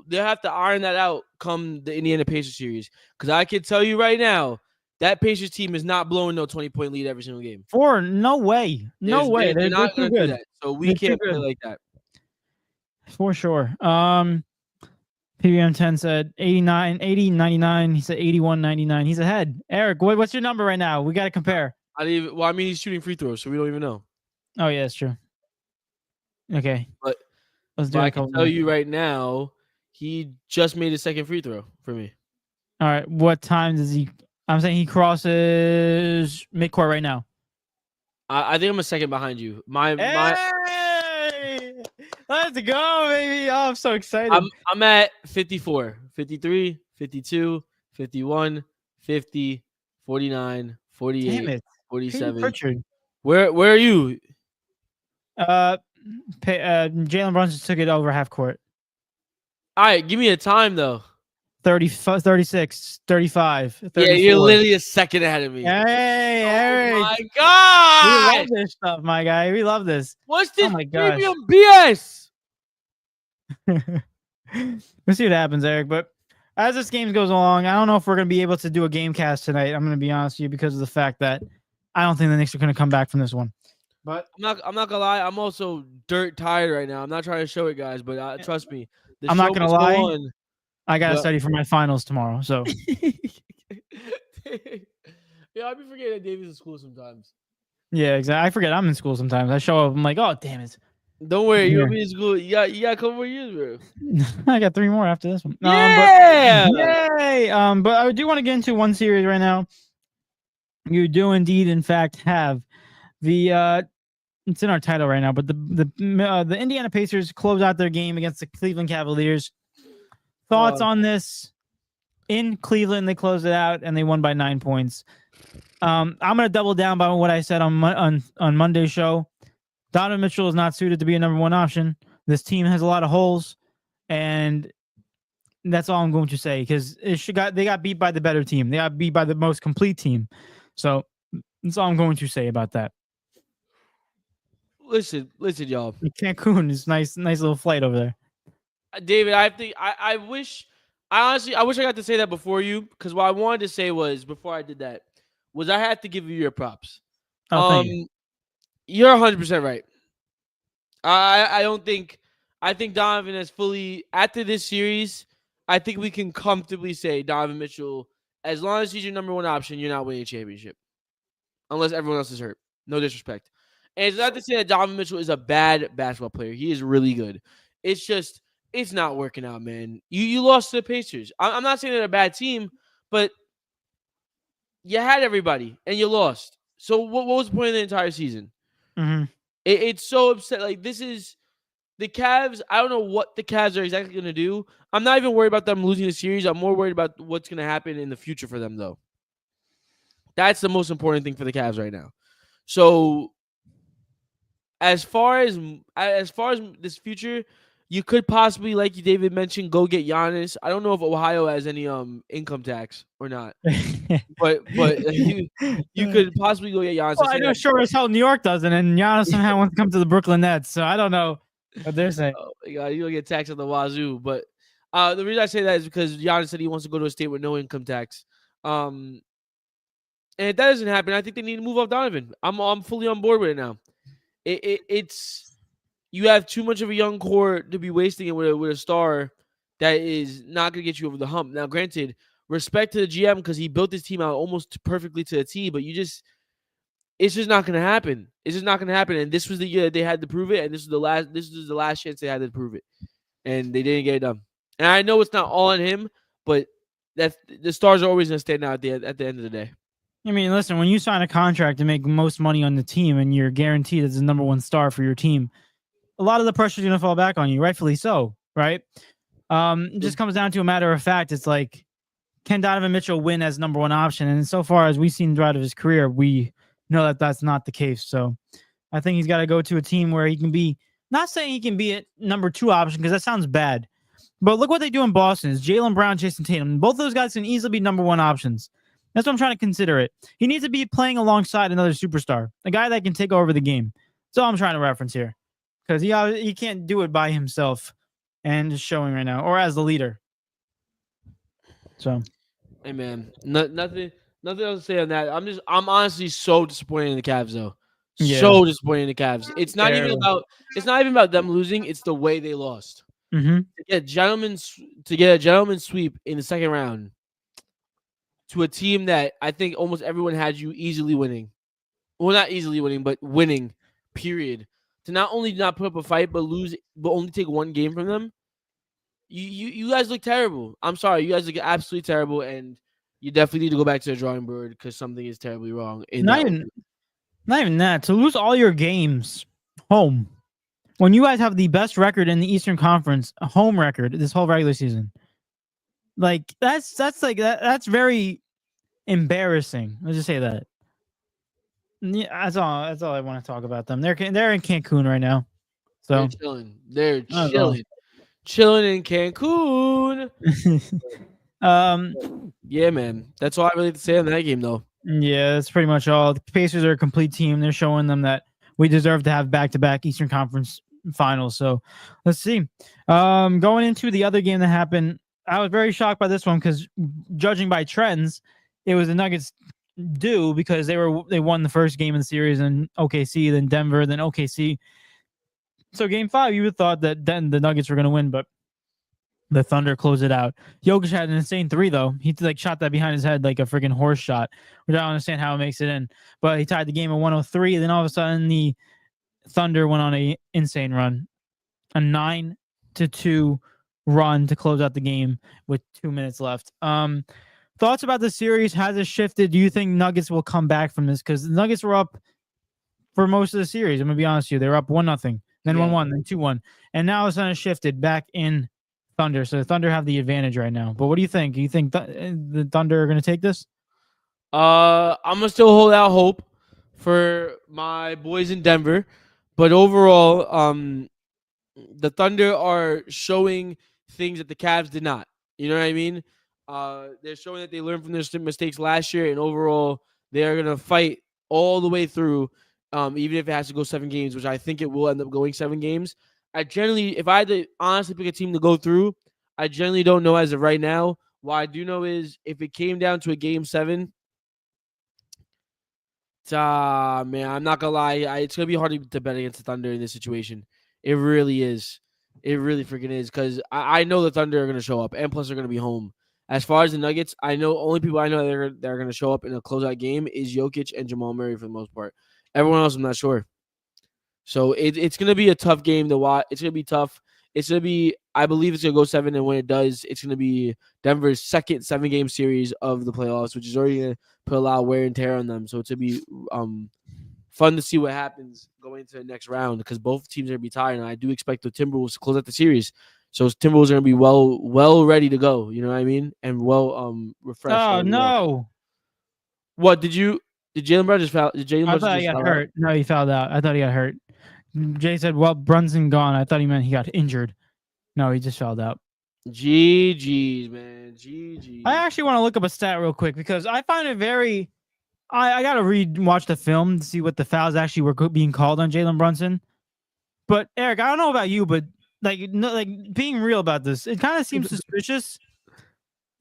they'll have to iron that out come the Indiana Pacers series. Because I can tell you right now, that Pacers team is not blowing no 20-point lead every single game. No way. No way. They're not too going to do good. that. So we can't play like that. For sure. PBM 10 said 89, 80, 99. He said 81, 99. He's ahead. Eric, what's your number right now? We got to compare. I mean, he's shooting free throws, so we don't even know. Oh, yeah, that's true. Okay. But let's do I can tell you right now, he just made his second free throw for me. All right. What time does he? I'm saying he crosses midcourt right now. I think I'm a second behind you. Hey! Let's go, baby. Oh, I'm so excited. I'm at 54, 53, 52, 51, 50, 49, 48, 47. Where are you? Jalen Brunson took it over half court. All right, give me a time though. 36, 35, 34. Yeah, you're literally a second ahead of me. Hey, Eric. Oh my God. We love this stuff, my guy. We love this. What's this premium BS? We'll see what happens, Eric. But as this game goes along, I don't know if we're going to be able to do a game cast tonight. I'm going to be honest with you because of the fact that I don't think the Knicks are going to come back from this one. But I'm not going to lie. I'm also dirt tired right now. I'm not trying to show it, guys, but trust me. I'm not going to lie. I got to study for my finals tomorrow. So, yeah, I be forgetting that David's in school sometimes. Yeah, exactly. I forget I'm in school sometimes. I show up. I'm like, oh, damn it. Don't worry, you'll be in school. You got a couple more years, bro. I got 3 more after this one. Yeah. Yay! But I do want to get into one series right now. You do indeed, in fact, have the it's in our title right now, but the Indiana Pacers close out their game against the Cleveland Cavaliers. Thoughts on this? In Cleveland, they closed it out and they won by 9 points. I'm gonna double down by what I said on Monday's show. Donovan Mitchell is not suited to be a number one option. This team has a lot of holes, and that's all I'm going to say because they got beat by the better team. They got beat by the most complete team. So that's all I'm going to say about that. Listen, y'all. Cancun is nice little flight over there. David, I wish I got to say that before you because what I wanted to say was before I did that was I had to give you your props. Thank you. You're 100% right. I think Donovan is fully after this series. I think we can comfortably say Donovan Mitchell, as long as he's your number one option, you're not winning a championship unless everyone else is hurt. No disrespect. And it's not to say that Donovan Mitchell is a bad basketball player. He is really good. It's just it's not working out, man. You lost to the Pacers. I'm not saying they're a bad team, but you had everybody and you lost. So what was the point of the entire season? Mm-hmm. It's so upset. Like this is the Cavs. I don't know what the Cavs are exactly going to do. I'm not even worried about them losing the series. I'm more worried about what's going to happen in the future for them, though. That's the most important thing for the Cavs right now. So as far as this future, you could possibly, like you David mentioned, go get Giannis. I don't know if Ohio has any income tax or not, but you could possibly go get Giannis. Well, I know sure as hell New York doesn't, and Giannis somehow wants to come to the Brooklyn Nets. So I don't know what they're saying. Oh my God, you'll get taxed on the wazoo. But the reason I say that is because Giannis said he wants to go to a state with no income tax. And if that doesn't happen, I think they need to move off Donovan. I'm fully on board with it now. It's you have too much of a young core to be wasting it with a star that is not going to get you over the hump. Now, granted, respect to the GM because he built this team out almost perfectly to a T, but it's just not going to happen. It's just not going to happen. And this was the year that they had to prove it, and this was the last chance they had to prove it, and they didn't get it done. And I know it's not all on him, but that the stars are always going to stand out at the end of the day. I mean, listen, when you sign a contract to make most money on the team and you're guaranteed as the number one star for your team, a lot of the pressure is going to fall back on you, rightfully so, right? It just comes down to a matter of fact. It's like, can Donovan Mitchell win as number one option? And so far as we've seen throughout his career, we know that that's not the case. So I think he's got to go to a team where he can be, not saying he can be a number two option because that sounds bad, but look what they do in Boston is Jaylen Brown, Jason Tatum. Both those guys can easily be number one options. That's what I'm trying to consider it. He needs to be playing alongside another superstar, a guy that can take over the game. That's all I'm trying to reference here because he can't do it by himself and just showing right now or as the leader. So, hey man, nothing else to say on that. I'm honestly so disappointed in the Cavs though. yeah. So disappointed in the Cavs. It's not even about them losing. It's the way they lost. Mm-hmm. To get a gentleman's sweep in the second round to a team that I think almost everyone had you easily winning. Well, not easily winning, but winning. Period. To not only not put up a fight, but lose, but only take one game from them. You guys look terrible. I'm sorry, you guys look absolutely terrible, and you definitely need to go back to the drawing board because something is terribly wrong. Not even that. To lose all your games home when you guys have the best record in the Eastern Conference, a home record this whole regular season. Like that's very embarrassing. Let's just say that. Yeah, that's all I want to talk about them. They're in Cancun right now. So they're chilling. They're chilling in Cancun. Yeah, man. That's all I really have to say on that game, though. Yeah, that's pretty much all. The Pacers are a complete team. They're showing them that we deserve to have back-to-back Eastern Conference finals. So let's see. Going into the other game that happened, I was very shocked by this one because judging by trends, it was the Nuggets due because they won the first game in the series in OKC, then Denver, then OKC. So game 5, you would have thought that then the Nuggets were going to win, but the Thunder closed it out. Jokic had an insane 3 though. He shot that behind his head like a freaking horse shot, which I don't understand how it makes it in. But he tied the game at 103. Then all of a sudden the Thunder went on a insane run, a 9-2 run to close out the game with 2 minutes left. Thoughts about the series? Has it shifted? Do you think Nuggets will come back from this? Because the Nuggets were up for most of the series. I'm gonna be honest with you. They were up 1-0, then 1-1, then 2-1, and now it's kind of shifted back in Thunder. So the Thunder have the advantage right now. But what do you think? Do you think the Thunder are going to take this? I'm gonna still hold out hope for my boys in Denver, but overall, the Thunder are showing things that the Cavs did not. You know what I mean? They're showing that they learned from their mistakes last year, and overall, they are gonna fight all the way through, even if it has to go 7 games, which I think it will end up going 7 games. If I had to honestly pick a team to go through, I generally don't know as of right now. What I do know is if it came down to a game 7, man, I'm not gonna lie, it's gonna be hard to bet against the Thunder in this situation. It really is. It really freaking is because I know the Thunder are gonna show up, and plus they're gonna be home. As far as the Nuggets, I know only people I know that are gonna show up in a closeout game is Jokic and Jamal Murray for the most part. Everyone else, I'm not sure. So it's going to be a tough game to watch. It's going to be tough. It's going to be, I believe it's going to go 7, and when it does, it's going to be Denver's second 7-game series of the playoffs, which is already going to put a lot of wear and tear on them. So it's going to be fun to see what happens going into the next round because both teams are going to be tired, and I do expect the Timberwolves to close out the series. So Timberwolves are going to be well ready to go, you know what I mean? And refreshed. Oh, no. What, did Jaylen Brown just foul? I thought he got hurt. No, he fouled out. I thought he got hurt. Jay said, well, Brunson gone. I thought he meant he got injured. No, he just fouled out. GG's, man. GG's. I actually want to look up a stat real quick because I find it very... I got to watch the film to see what the fouls actually were being called on Jalen Brunson. But, Eric, I don't know about you, but being real about this, it kind of seems suspicious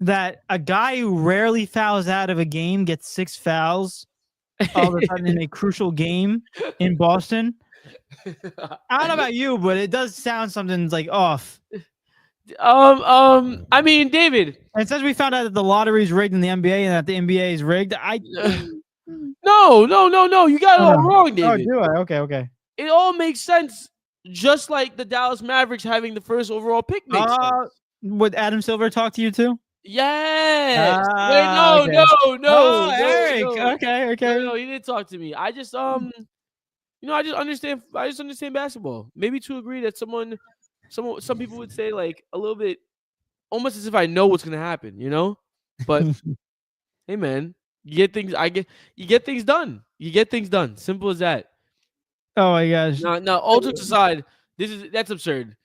that a guy who rarely fouls out of a game gets 6 fouls all of a sudden in a crucial game in Boston. I don't know about you, but it does sound something's like off. I mean, David. And since we found out that the lottery is rigged in the NBA and that the NBA is rigged, No. You got it all wrong, David. Oh, do I? Okay. It all makes sense. Just like the Dallas Mavericks having the first overall pick makes sense. Would Adam Silver talk to you too? Yes. Wait, no. Oh, Eric. No. Okay. No, he didn't talk to me. I just I just understand basketball. Maybe to agree that some people would say like a little bit almost as if I know what's gonna happen, you know? But hey, man, you get things. You get things done. You get things done. Simple as that. Oh my gosh. Now, all jokes aside, that's absurd.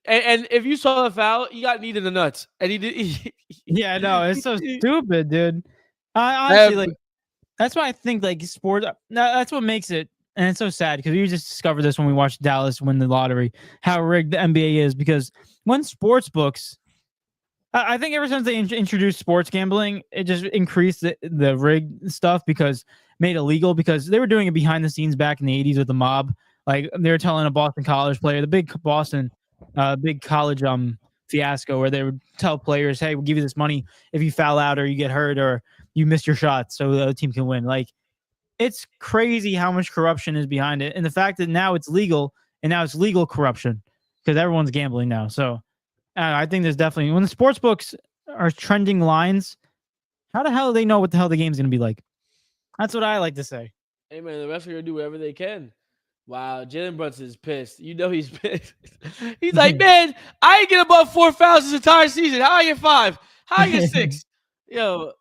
And if you saw the foul, he got kneed in the nuts, and he did. Yeah, I know. It's so stupid, dude. I Uh, honestly like. That's why I think like sport. That's what makes it, and it's so sad because we just discovered this when we watched Dallas win the lottery. How rigged the NBA is because when sports books, I think ever since they introduced sports gambling, it just increased the rigged stuff because made it legal because they were doing it behind the scenes back in the 80s with the mob. Like they were telling a Boston College player, the big Boston, big college fiasco where they would tell players, "Hey, we'll give you this money if you foul out or you get hurt or you miss your shot, so the other team can win." Like it's crazy how much corruption is behind it, and the fact that now it's legal and now it's legal corruption because everyone's gambling now. So I think there's definitely when the sports books are trending lines, how the hell do they know what the hell the game's gonna be like? That's what I like to say. hey, man, the refs are gonna do whatever they can. Wow, Jalen Brunson is pissed. You know he's pissed. He's like, man, I ain't get above 4 fouls this entire season. How I get 5? How I get 6? Yo,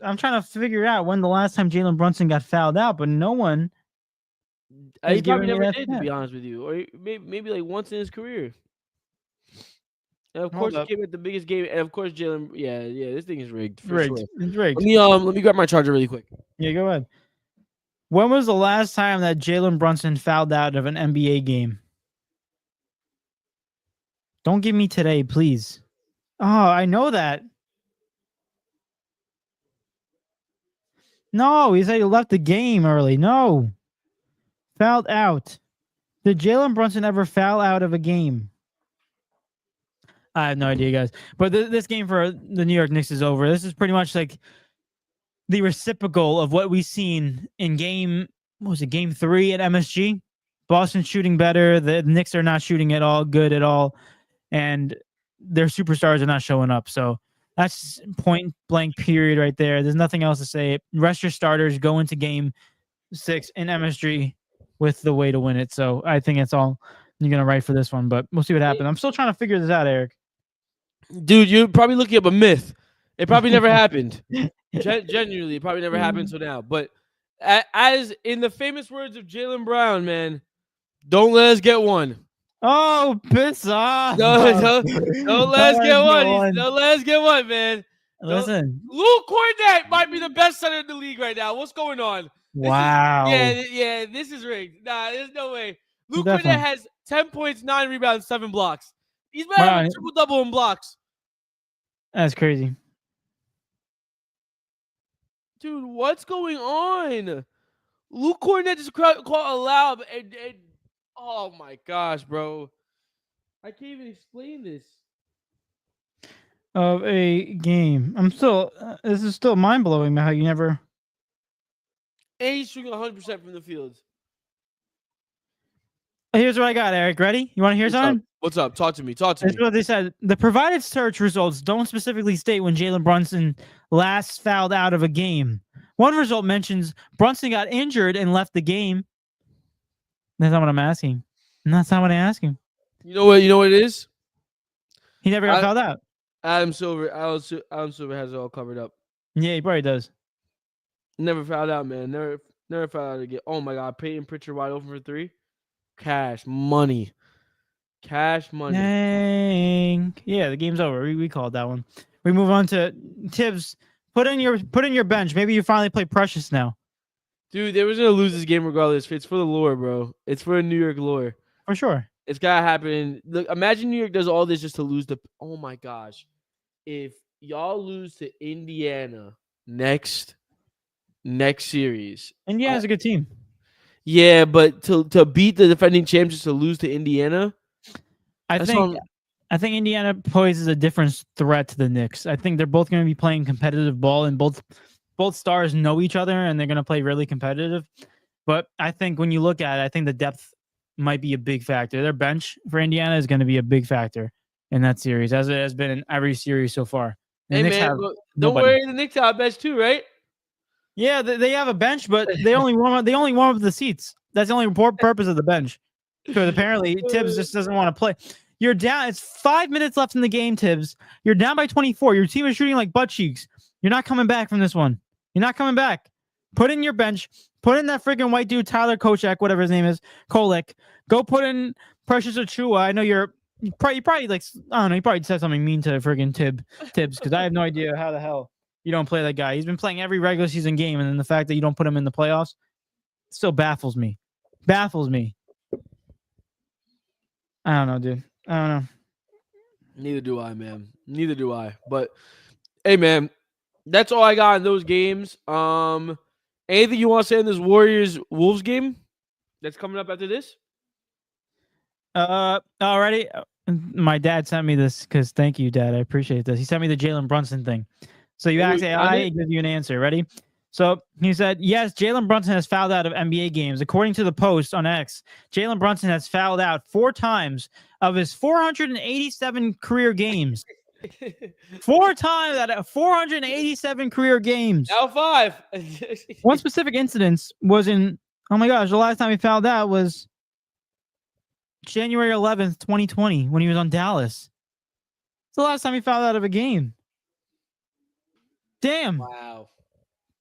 I'm trying to figure out when the last time Jalen Brunson got fouled out, but no one he is probably giving me never that did, to stat. be honest with you, or maybe like once in his career. And of Hold course, he up. came at the biggest game, and of course, Jalen. Yeah, this thing is rigged for Rigged. sure. It's rigged. Let me grab my charger really quick. Yeah, go ahead. When was the last time that Jalen Brunson fouled out of an NBA game? Don't give me today, please. Oh, I know that. No, he said he left the game early. No. Fouled out. Did Jalen Brunson ever foul out of a game? I have no idea, guys. But this game for the New York Knicks is over. This is pretty much like the reciprocal of what we've seen in game 3 at MSG? Boston shooting better. The Knicks are not shooting at all good at all. And their superstars are not showing up. So that's point blank period right there. There's nothing else to say. Rest your starters, go into game 6 in MSG with the way to win it. So I think that's all you're going to write for this one, but we'll see what happens. I'm still trying to figure this out, Eric. Dude, you're probably looking up a myth. It probably never happened. Genuinely, it probably never happened till now. But as in the famous words of Jaylen Brown, man, don't let us get one. Oh, piss off. Don't let us get one. Don't let us get one, man. Listen. Luke Cornett might be the best center in the league right now. What's going on? Wow. This is rigged. Nah, there's no way. Luke Cornett has 10 points, 9 rebounds, 7 blocks. He's better than a triple-double in blocks. That's crazy. Dude, what's going on? Luke Cornett just caught a lob and oh my gosh, bro. I can't even explain this. Of a game. This is still mind-blowing how you never. And he's shooting 100% from the field. Here's what I got, Eric. Ready? You want to hear something? What's up? Talk to me. That's what they said. The provided search results don't specifically state when Jalen Brunson last fouled out of a game. One result mentions Brunson got injured and left the game. That's not what I'm asking. That's not what I'm asking. You know what it is? He never got fouled out. Adam Silver has it all covered up. Yeah, he probably does. Never fouled out, man. Never fouled out again. Oh my God, Peyton Pritchard wide open for 3. Cash money. Dang. Yeah, the game's over. We called that one. We move on to Tibbs. Put in your bench. Maybe you finally play Precious now. Dude, they was gonna lose this game regardless. It's for the lore, bro. It's for New York lore. For sure. It's gotta happen. Look, imagine New York does all this just to lose oh my gosh. If y'all lose to Indiana next series. Indiana's a good team. Yeah, but to beat the defending champs just to lose to Indiana. I think Indiana poses a different threat to the Knicks. I think they're both going to be playing competitive ball, and both stars know each other, and they're going to play really competitive. But I think when you look at it, I think the depth might be a big factor. Their bench for Indiana is going to be a big factor in that series, as it has been in every series so far. Hey, man, don't worry, the Knicks have a bench too, right? Yeah, they have a bench, but they only warm up the seats. That's the only purpose of the bench. Because apparently Tibbs just doesn't want to play. You're down. It's 5 minutes left in the game, Tibbs. You're down by 24. Your team is shooting like butt cheeks. You're not coming back from this one. You're not coming back. Put in your bench. Put in that freaking white dude, Tyler Kochak, whatever his name is, Kolek. Go put in Precious Achua. I know you probably like, I don't know, you probably said something mean to freaking Tibbs, because I have no idea how the hell you don't play that guy. He's been playing every regular season game, and then the fact that you don't put him in the playoffs still baffles me. Baffles me. I don't know, dude. I don't know. Neither do I, man. Neither do I. But hey, man, that's all I got in those games. Anything you want to say in this Warriors Wolves game that's coming up after this? Already, my dad sent me this because thank you, Dad. I appreciate this. He sent me the Jalen Brunson thing. So you asked AI, I give you an answer. Ready? So he said, yes, Jalen Brunson has fouled out of NBA games. According to the post on X, Jalen Brunson has fouled out 4 times of his 487 career games. 4 times out of 487 career games. Now 5. One specific incident was in, oh my gosh, the last time he fouled out was January 11th, 2020, when he was on Dallas. It's the last time he fouled out of a game. Damn. Wow.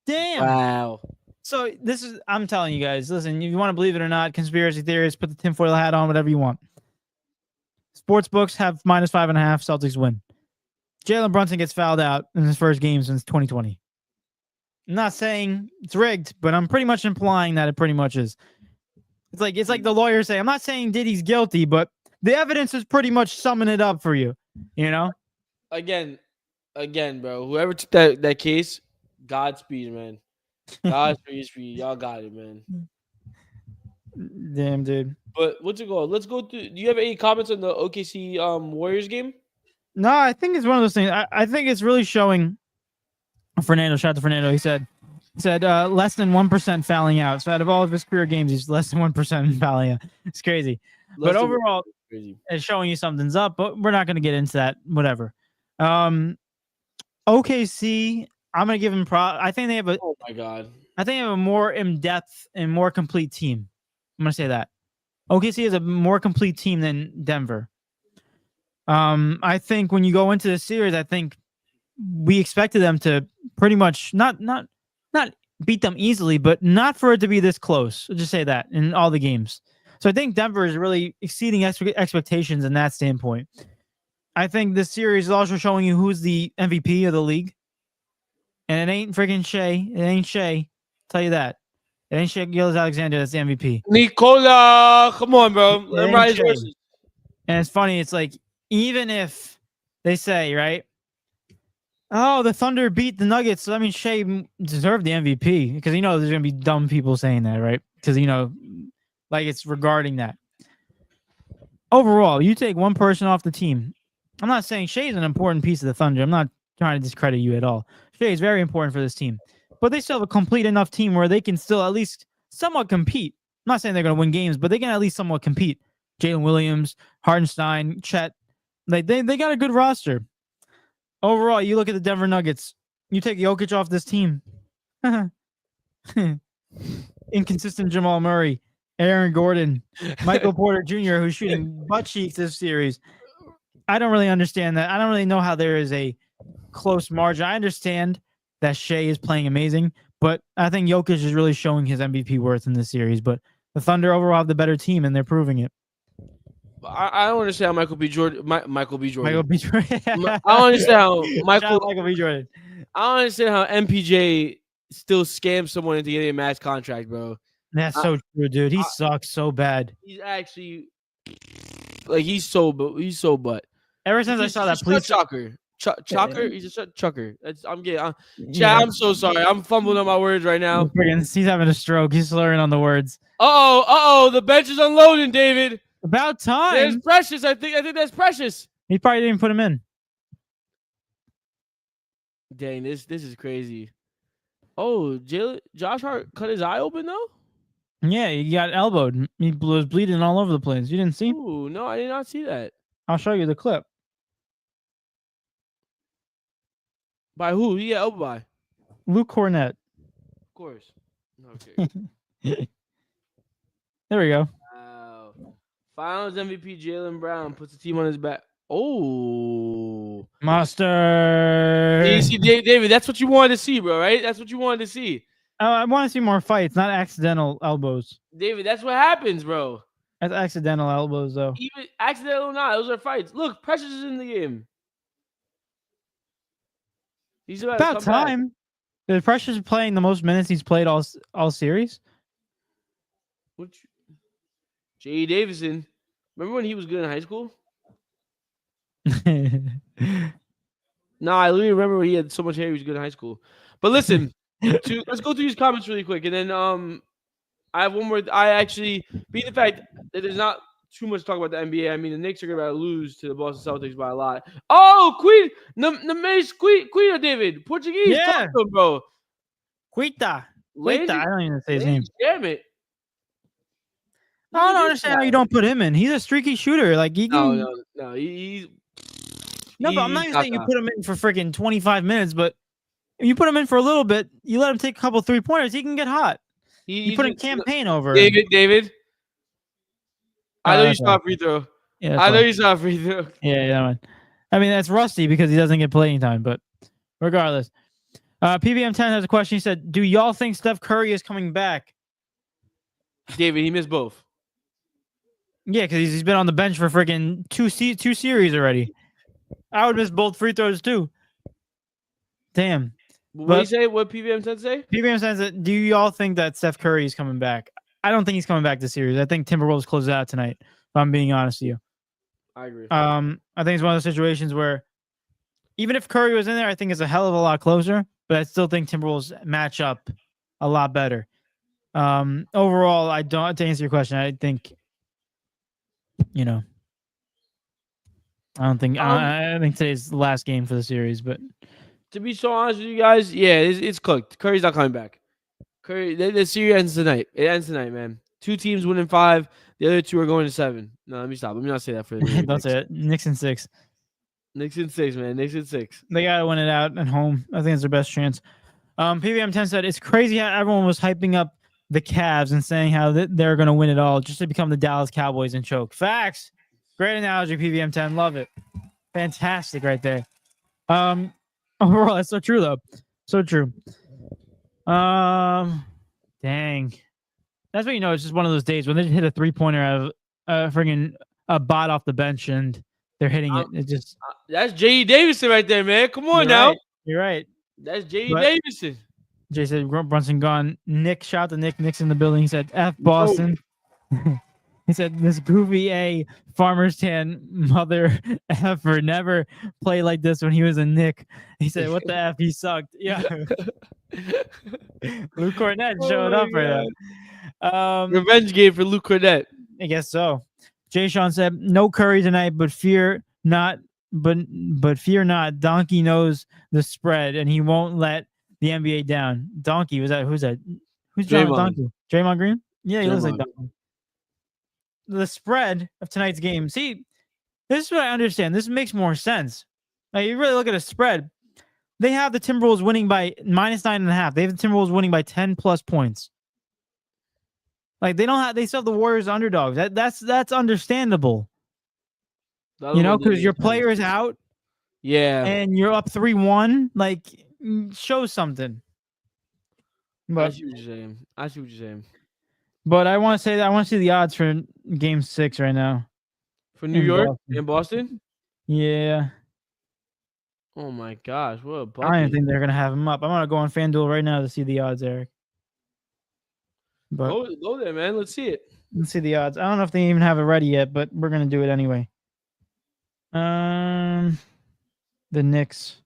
Damn. Wow. So this is, I'm telling you guys, listen, if you want to believe it or not, conspiracy theories, put the tinfoil hat on, whatever you want. Sports books have -5.5, Celtics win. Jalen Brunson gets fouled out in his first game since 2020. I'm not saying it's rigged, but I'm pretty much implying that it pretty much is. It's like the lawyers say, I'm not saying Diddy's guilty, but the evidence is pretty much summing it up for you. You know? Again, bro. Whoever took that case, Godspeed, man. Godspeed. Y'all got it, man. Damn, dude. But what's it called? Let's go through. Do you have any comments on the OKC Warriors game? No, I think it's one of those things. I think it's really showing. Fernando, shout out to Fernando. He said less than 1% fouling out. So out of all of his career games, he's less than 1% fouling out. It's crazy. But overall, it's showing you something's up. But we're not going to get into that. Whatever. OKC, I'm going to give him I think they have a. Oh my god. I think they have a more in-depth and more complete team. I'm going to say that. OKC is a more complete team than Denver. I think when you go into the series, I think we expected them to pretty much not beat them easily, but not for it to be this close. I'll just say that in all the games. So I think Denver is really exceeding expectations in that standpoint. I think this series is also showing you who's the MVP of the league. And it ain't freaking Shea. It ain't Shea. Tell you that. It ain't Shea Gilgeous-Alexander that's the MVP. Nikola, come on, bro. Let him ride his horses. And it's funny. It's like, even if they say, right, oh, the Thunder beat the Nuggets, so that means Shea deserved the MVP. Because, there's going to be dumb people saying that, right? Because, like it's regarding that. Overall, you take one person off the team. I'm not saying Shea is an important piece of the Thunder. I'm not trying to discredit you at all. Shea is very important for this team. But they still have a complete enough team where they can still at least somewhat compete. I'm not saying they're going to win games, but they can at least somewhat compete. Jalen Williams, Hardenstein, Chet. They got a good roster. Overall, you look at the Denver Nuggets. You take Jokic off this team. Inconsistent Jamal Murray, Aaron Gordon, Michael Porter Jr., who's shooting butt cheeks this series. I don't really understand that. I don't really know how there is a close margin. I understand that Shea is playing amazing, but I think Jokic is really showing his MVP worth in this series. But the Thunder overall have the better team, and they're proving it. I don't understand how Michael B. Jordan. Michael B. Jordan. Michael B. Jordan. I don't understand how Michael B. Jordan. I don't understand how MPJ still scams someone into getting a max contract, bro. That's so true, dude. He sucks so bad. He's actually like he's so butt. Ever since I saw that police chucker. Chucker? He's a chucker. I'm so sorry. I'm fumbling on my words right now. He's having a stroke. He's slurring on the words. Uh-oh. The bench is unloading, David. About time. There's Precious. I think that's Precious. He probably didn't put him in. Dang, this is crazy. Oh, Josh Hart cut his eye open, though? Yeah, he got elbowed. He was bleeding all over the place. You didn't see? Ooh, no, I did not see that. I'll show you the clip. By who? Yeah, elbowed by? Luke Cornett. Of course. Okay. There we go. Finals MVP Jaylen Brown puts the team on his back. Oh. Mustard. See, David, that's what you wanted to see, bro, right? That's what you wanted to see. I want to see more fights, not accidental elbows. David, that's what happens, bro. That's accidental elbows, though. Even accidental or not, those are fights. Look, Precious is in the game. He's about time. The Precious playing the most minutes he's played all series. J.E. Davison. Remember when he was good in high school? No, I literally remember when he had so much hair. He was good in high school. But listen, let's go through these comments really quick, and then I have one more. I actually, being the fact that there's not too much to talk about the NBA. I mean, the Knicks are about to lose to the Boston Celtics by a lot. Oh, Queen, Quita, David, Portuguese, Yeah, talk to him, bro. Quita. I don't even say his name. Damn it. I don't understand how you don't put him in. He's a streaky shooter. Like he can. No. He's no, but I'm not even saying you put him in for freaking 25 minutes. But if you put him in for a little bit, you let him take a couple 3-pointers, he can get hot. You put a campaign over David. I know you saw a free throw. Yeah, I know you saw a free throw. Yeah, man. I mean, that's rusty because he doesn't get playing time. But regardless, PBM10 has a question. He said, "Do y'all think Steph Curry is coming back?" David, he missed both. Yeah, because he's been on the bench for freaking two series already. I would miss both free throws too. Damn. What did he say? What PBM10 say? PBM says that. Do y'all think that Steph Curry is coming back? I don't think he's coming back this series. I think Timberwolves closes out tonight. If I'm being honest with you. I agree. I think it's one of those situations where even if Curry was in there, I think it's a hell of a lot closer. But I still think Timberwolves match up a lot better. Overall, I don't. To answer your question, I think. I don't think. I think today's the last game for the series. But to be so honest with you guys, yeah, it's cooked. Curry's not coming back. Curry, the series ends tonight. It ends tonight, man. 2 teams winning 5. The other 2 are going to 7. No, let me stop. Let me not say that for the don't say it. Knicks in 6. Knicks in 6, man. Knicks in 6. They gotta win it out at home. I think it's their best chance. PBM10 said it's crazy how everyone was hyping up the Cavs and saying how they're gonna win it all just to become the Dallas Cowboys and choke. Facts. Great analogy, PBM10. Love it. Fantastic right there. Overall, that's so true though. So true. Dang. That's what it's just one of those days when they hit a 3-pointer out of friggin' a bot off the bench and they're hitting it. It just that's J.E. Davison right there, man. Come on now. Right. You're right. That's J.E. Davison. Jay said Brunson gone. Nick, shout out to Nick. Nick's in the building. He said F Boston. He said this goofy A farmer's tan mother effer never played like this when he was a Nick. He said, what the F? He sucked. Yeah. Luke Cornett showed up for that. Revenge game for Luke Cornett. I guess so. Jay Sean said, no Curry tonight, but fear not. But fear not. Donkey knows the spread, and he won't let the NBA down. Donkey, who's that? Who's John Donkey? Draymond Green? Yeah, he looks like Donkey. The spread of tonight's game. See, this is what I understand. This makes more sense. Like, you really look at a spread. They have the Timberwolves winning by -9.5. They have the Timberwolves winning by 10+ points. Like, they still have the Warriors underdogs. That's understandable. Because your player is out. Yeah. And you're up 3-1. Like, show something. But I see what you're saying. But I want to see the odds for Game 6 right now. For New York and Boston? Yeah. Oh my gosh, what a bucket. I don't think they're gonna have him up. I'm gonna go on FanDuel right now to see the odds, Eric. But go there, man. Let's see it. Let's see the odds. I don't know if they even have it ready yet, but we're gonna do it anyway. The Knicks.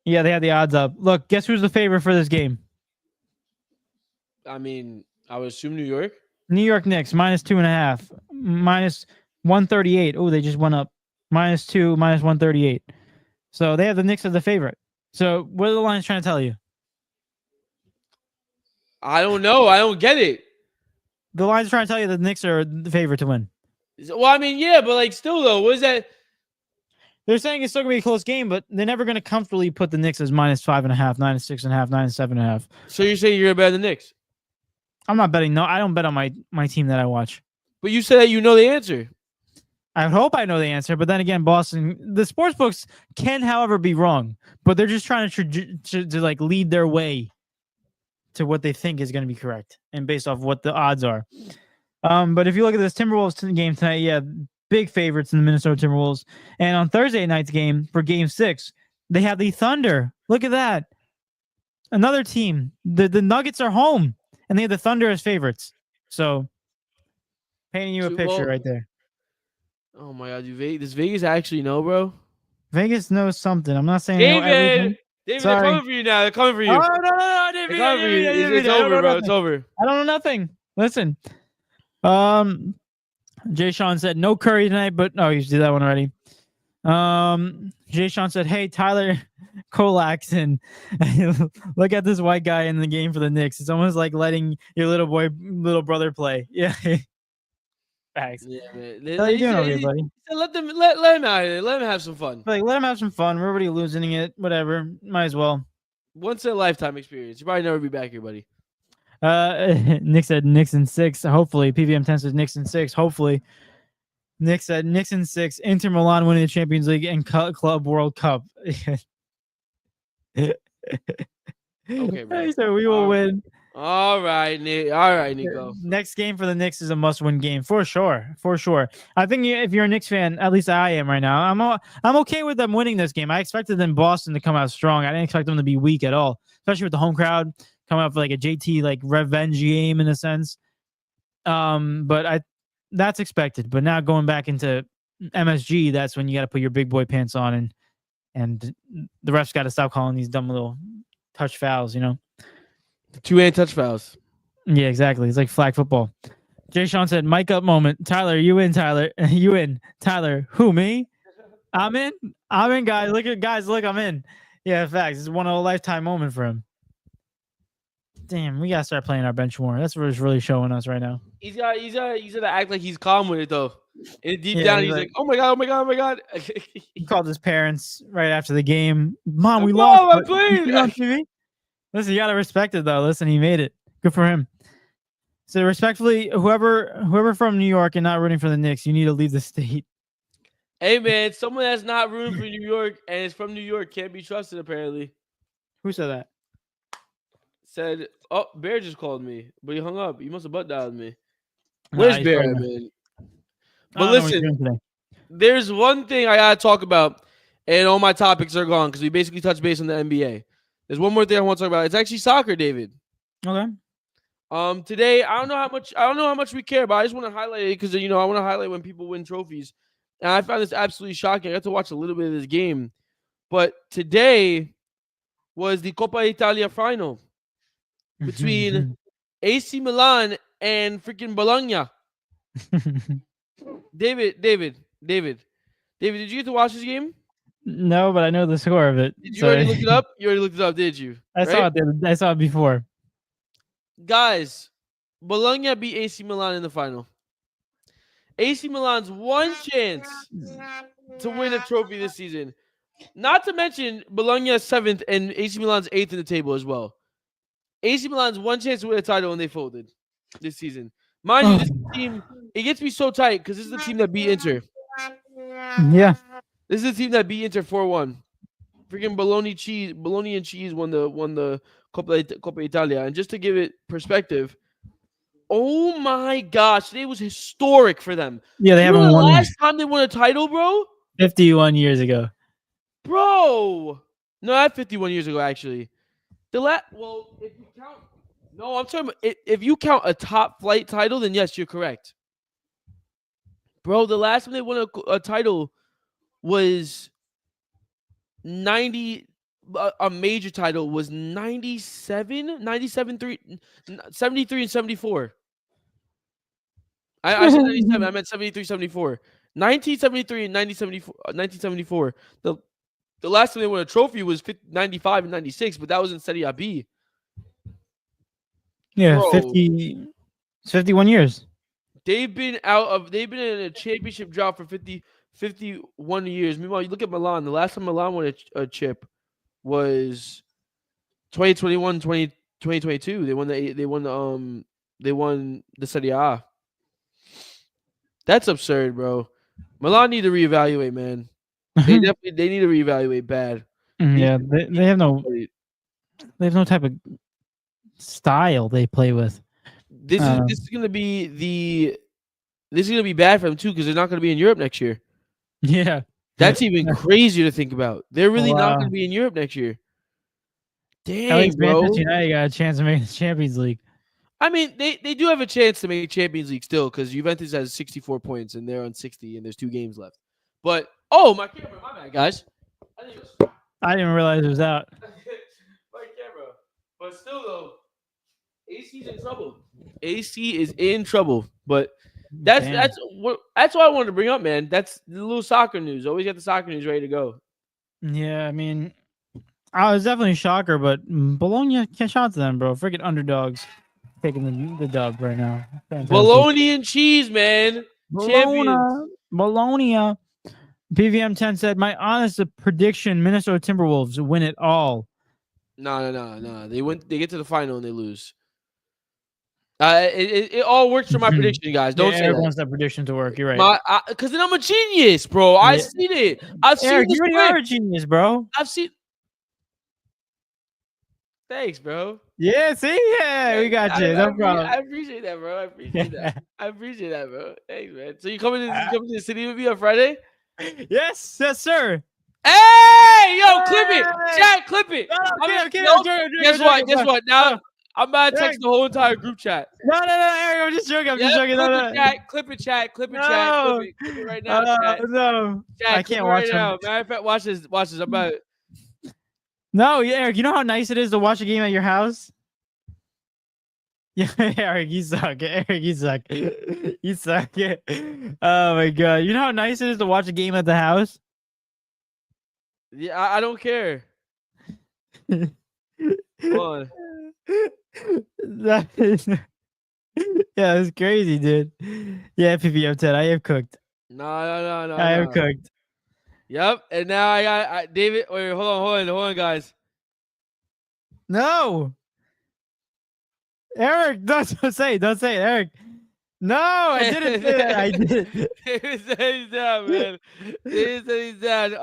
Yeah, they had the odds up. Look, guess who's the favorite for this game? I mean, I would assume New York. New York Knicks -2.5, -138. Oh, they just went up. -2, -138. So they have the Knicks as the favorite. So what are the lines trying to tell you? I don't know. I don't get it. The lines are trying to tell you that the Knicks are the favorite to win. Well, I mean, yeah, but like still though, what is that? They're saying it's still gonna be a close game, but they're never gonna comfortably put the Knicks as -5.5, -6.5, -7.5. So you're saying you're gonna bet the Knicks? I'm not betting. No, I don't bet on my team that I watch. But you said that you know the answer. I hope I know the answer, but then again, Boston, the sports books can, however, be wrong, but they're just trying to like lead their way to what they think is going to be correct and based off what the odds are. But if you look at this Timberwolves game tonight, yeah, big favorites in the Minnesota Timberwolves. And on Thursday night's game for Game 6, they have the Thunder. Look at that. Another team. The Nuggets are home, and they have the Thunder as favorites. So, painting you a picture right there. Oh my God, does Vegas actually know, bro? Vegas knows something. I'm not saying they know everything. David, Sorry. they're coming for you now. They're coming for you. Oh, no, David. They're coming for you. It's over, bro. It's over. I don't know nothing. Listen. Jay Sean said no Curry tonight, but you did that one already. Jay Sean said, "Hey Tyler Kolax, and look at this white guy in the game for the Knicks. It's almost like letting your little brother play." Yeah. Facts. Yeah, man. How you doing over here, buddy? Let him out here. Let him have some fun. Like, let him have some fun. We're already losing it. Whatever. Might as well. Once in a lifetime experience. You probably never be back here, buddy. Nick said Knicks in 6. Hopefully, PVM 10 says Knicks in 6. Hopefully, Nick said Knicks in 6. Inter Milan winning the Champions League and Club World Cup. Okay, bro. So we will win. All right, Nick. All right, Nico. Next game for the Knicks is a must-win game for sure. For sure. I think if you're a Knicks fan, at least I am right now. I'm okay with them winning this game. I expected them Boston to come out strong. I didn't expect them to be weak at all, especially with the home crowd coming up for like a JT like revenge game in a sense. But that's expected. But now going back into MSG, that's when you got to put your big boy pants on, and the refs got to stop calling these dumb little touch fouls. You know. 2-hand touch fouls. Yeah, exactly. It's like flag football. Jay Sean said, "Mic up moment. Tyler, you in? Tyler, you in? Tyler, who me? I'm in. I'm in, guys. Look, I'm in. Yeah, facts. It's one of a lifetime moment for him. Damn, we gotta start playing our bench more. That's what it's really showing us right now. He's gotta act like he's calm with it though. And deep down, he's like, "Oh my god, oh my god, oh my god." He called his parents right after the game. Mom, we lost. I played on TV. Listen, you gotta respect it though. Listen, he made it. Good for him. So respectfully, whoever from New York and not rooting for the Knicks, you need to leave the state. Hey man, someone that's not rooting for New York and is from New York can't be trusted. Apparently, Who said that? Said, "Oh, Bear just called me, but he hung up. You must have butt dialed me." Where's Bear, man? But listen, there's one thing I gotta talk about, and all my topics are gone because we basically touched base on the NBA. There's one more thing I want to talk about. It's actually soccer, David. Okay. Today I don't know how much we care, but I just want to highlight it because I want to highlight when people win trophies, and I found this absolutely shocking. I got to watch a little bit of this game, but today was the Coppa Italia final between AC Milan and freaking Bologna. David, did you get to watch this game? No, but I know the score of it. Did you already look it up? You already looked it up, did you? I saw it before. Guys, Bologna beat AC Milan in the final. AC Milan's one chance to win a trophy this season. Not to mention Bologna's 7th and AC Milan's 8th in the table as well. AC Milan's one chance to win a title and they folded this season. Mind you, this team, it gets me so tight because this is the team that beat Inter. Yeah. This is the team that beat Inter 4-1. Freaking bologna and cheese won the Coppa Italia. And just to give it perspective, oh my gosh, today was historic for them. Yeah, they haven't won. Last time they won a title, bro? 51 years ago. Bro. No, not 51 years ago, actually. Well, if you count... No, I'm talking about... If you count a top flight title, then yes, you're correct. Bro, the last time they won a title was 90... A major title was 97, 73, and 74. I said 97. I meant 73, 74. 1973 and 1974. The last time they won a trophy was 95 and 96, but that was in Serie B. Yeah, Bro, 51 years. They've been in a championship drought for 51 years. Meanwhile, you look at Milan. The last time Milan won a chip was 2021, 2022. They won the Serie A. That's absurd, bro. Milan need to reevaluate, man. They need to reevaluate bad. Yeah, they have no type of style they play with. This is gonna be bad for them too because they're not gonna be in Europe next year. Yeah, That's even crazier to think about. They're really not Wow. gonna be in Europe next year. At Dang, least bro. Manchester United got a chance to make the Champions League. I mean, they do have a chance to make Champions League still because Juventus has 64 points and they're on 60 and there's 2 games left. But my camera, my bad, guys. I didn't realize it was out. My camera. But still though, AC's in trouble. AC is in trouble. But that's what I wanted to bring up, man. That's the little soccer news. Always got the soccer news ready to go. Yeah, I mean, I was definitely a shocker, but Bologna can't shout to them, bro. Freaking underdogs taking the dub right now. Fantastic. Bologna and cheese, man. Champions. Bologna. PVM 10 said, my honest prediction, Minnesota Timberwolves win it all. No. They get to the final and they lose. It all works for my prediction, guys. Don't say Eric wants that prediction to work. You're right. Because then I'm a genius, bro. I've seen it. I've seen Eric, the you already are a genius, bro. I've seen. Thanks, bro. Yeah, see? Yeah, we got you. No problem. I appreciate that, bro. I appreciate that, bro. Thanks, man. So you coming to the city with me on Friday? Yes, sir. Hey, yo, clip it. Chat, clip it. Guess what? Now I'm about to text the whole entire group chat. No, Eric, I'm just joking. I'm just joking. Clip it, chat. Clip it right now, chat. No. Chat, I can't watch it right now. Matter of fact, watch this. I'm about to... No, Eric, you know how nice it is to watch a game at your house? Yeah, Eric, you suck. You suck. Oh my god. You know how nice it is to watch a game at the house? Yeah, I don't care. Come on. Yeah, it's crazy, dude. Yeah, PPM 10. I have cooked. No. I have cooked. Yep. And now I got David. Wait, hold on, guys. No. Eric, don't say it, Eric. No, I didn't say that. I did. He's down, man. He's down.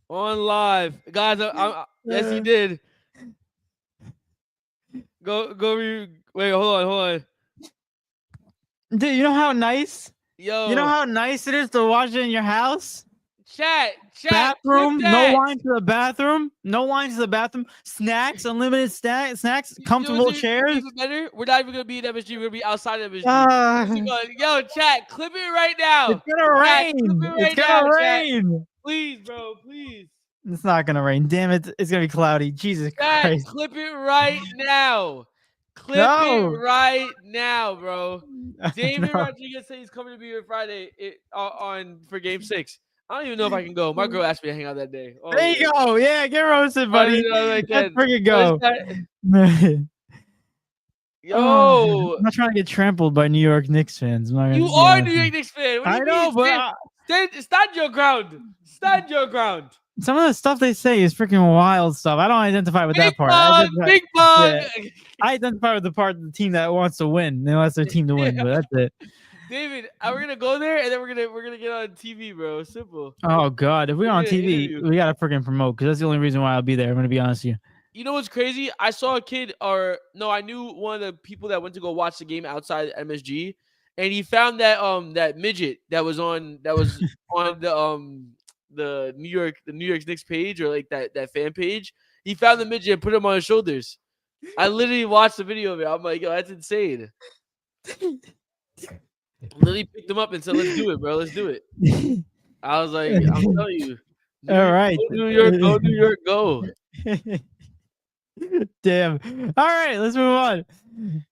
On live, guys. Yes, he did. Go. Wait, hold on. Dude, you know how nice? Yo. You know how nice it is to watch it in your house? Chat. Bathroom, no line to the bathroom. Snacks, unlimited snacks, comfortable chairs. Better? We're not even gonna be in MSG. We're gonna be outside of MSG. Yo, chat, clip it right now. It's gonna rain. It's gonna rain. Chat. Please, bro. Please. It's not gonna rain. Damn it! It's gonna be cloudy. Jesus Christ! Clip it right now. Clip it right now, bro. David Rodriguez said he's coming to be here Friday for Game 6. I don't even know if I can go. My girl asked me to hang out that day. Oh, there you go. Yeah, get roasted, buddy. Let's freaking go. Yo, I'm not trying to get trampled by New York Knicks fans. You are a New York Knicks fan. I know, but stand your ground. Stand your ground. Some of the stuff they say is freaking wild stuff. I don't identify with that part. Big bug. Yeah. I identify with the part of the team that wants to win. They want their team to win, but that's it. David, we're gonna go there and then we're gonna get on TV, bro. Simple. Oh God, if we're on TV, we gotta freaking promote because that's the only reason why I'll be there. I'm gonna be honest with you. You know what's crazy? I saw a kid, I knew one of the people that went to go watch the game outside MSG, and he found that midget that was on the New York Knicks page or like that fan page. He found the midget and put him on his shoulders. I literally watched the video of it. I'm like, yo, that's insane. Literally picked him up and said, "Let's do it, bro. Let's do it." I was like, "I'm telling you, all right, go New York, go." Damn. All right, let's move on.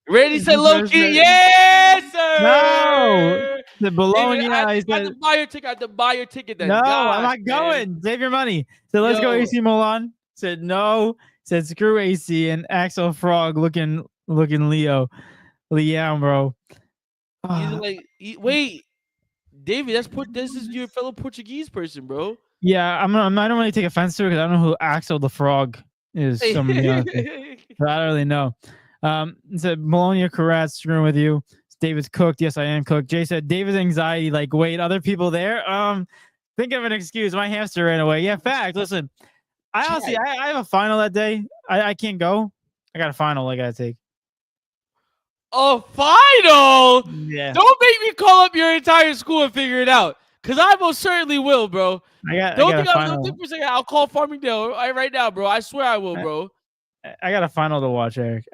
Randy said, "Low key, yes, sir." No, the Bologna. I had to buy your ticket. I had to buy your ticket. Then no, I'm not going. Save your money. So let's go AC Milan. Said no. Said screw AC and Axel Frog looking Liam, bro. He's like, wait, David, this is your fellow Portuguese person, bro. Yeah, I don't really take offense to it because I don't know who Axel the Frog is. But I don't really know. It said Bologna, Carrat, screwing with you. David's cooked. Yes, I am cooked. Jay said David's anxiety. Like, wait, other people there? Think of an excuse. My hamster ran away. Yeah, fact. Listen, I honestly, I have a final that day. I can't go. I got a final I gotta take. A final? Yeah. Don't make me call up your entire school and figure it out, because I most certainly will, bro. Don't think for a second I'll call Farmingdale right now, bro. I swear I will, bro. I got a final to watch, Eric.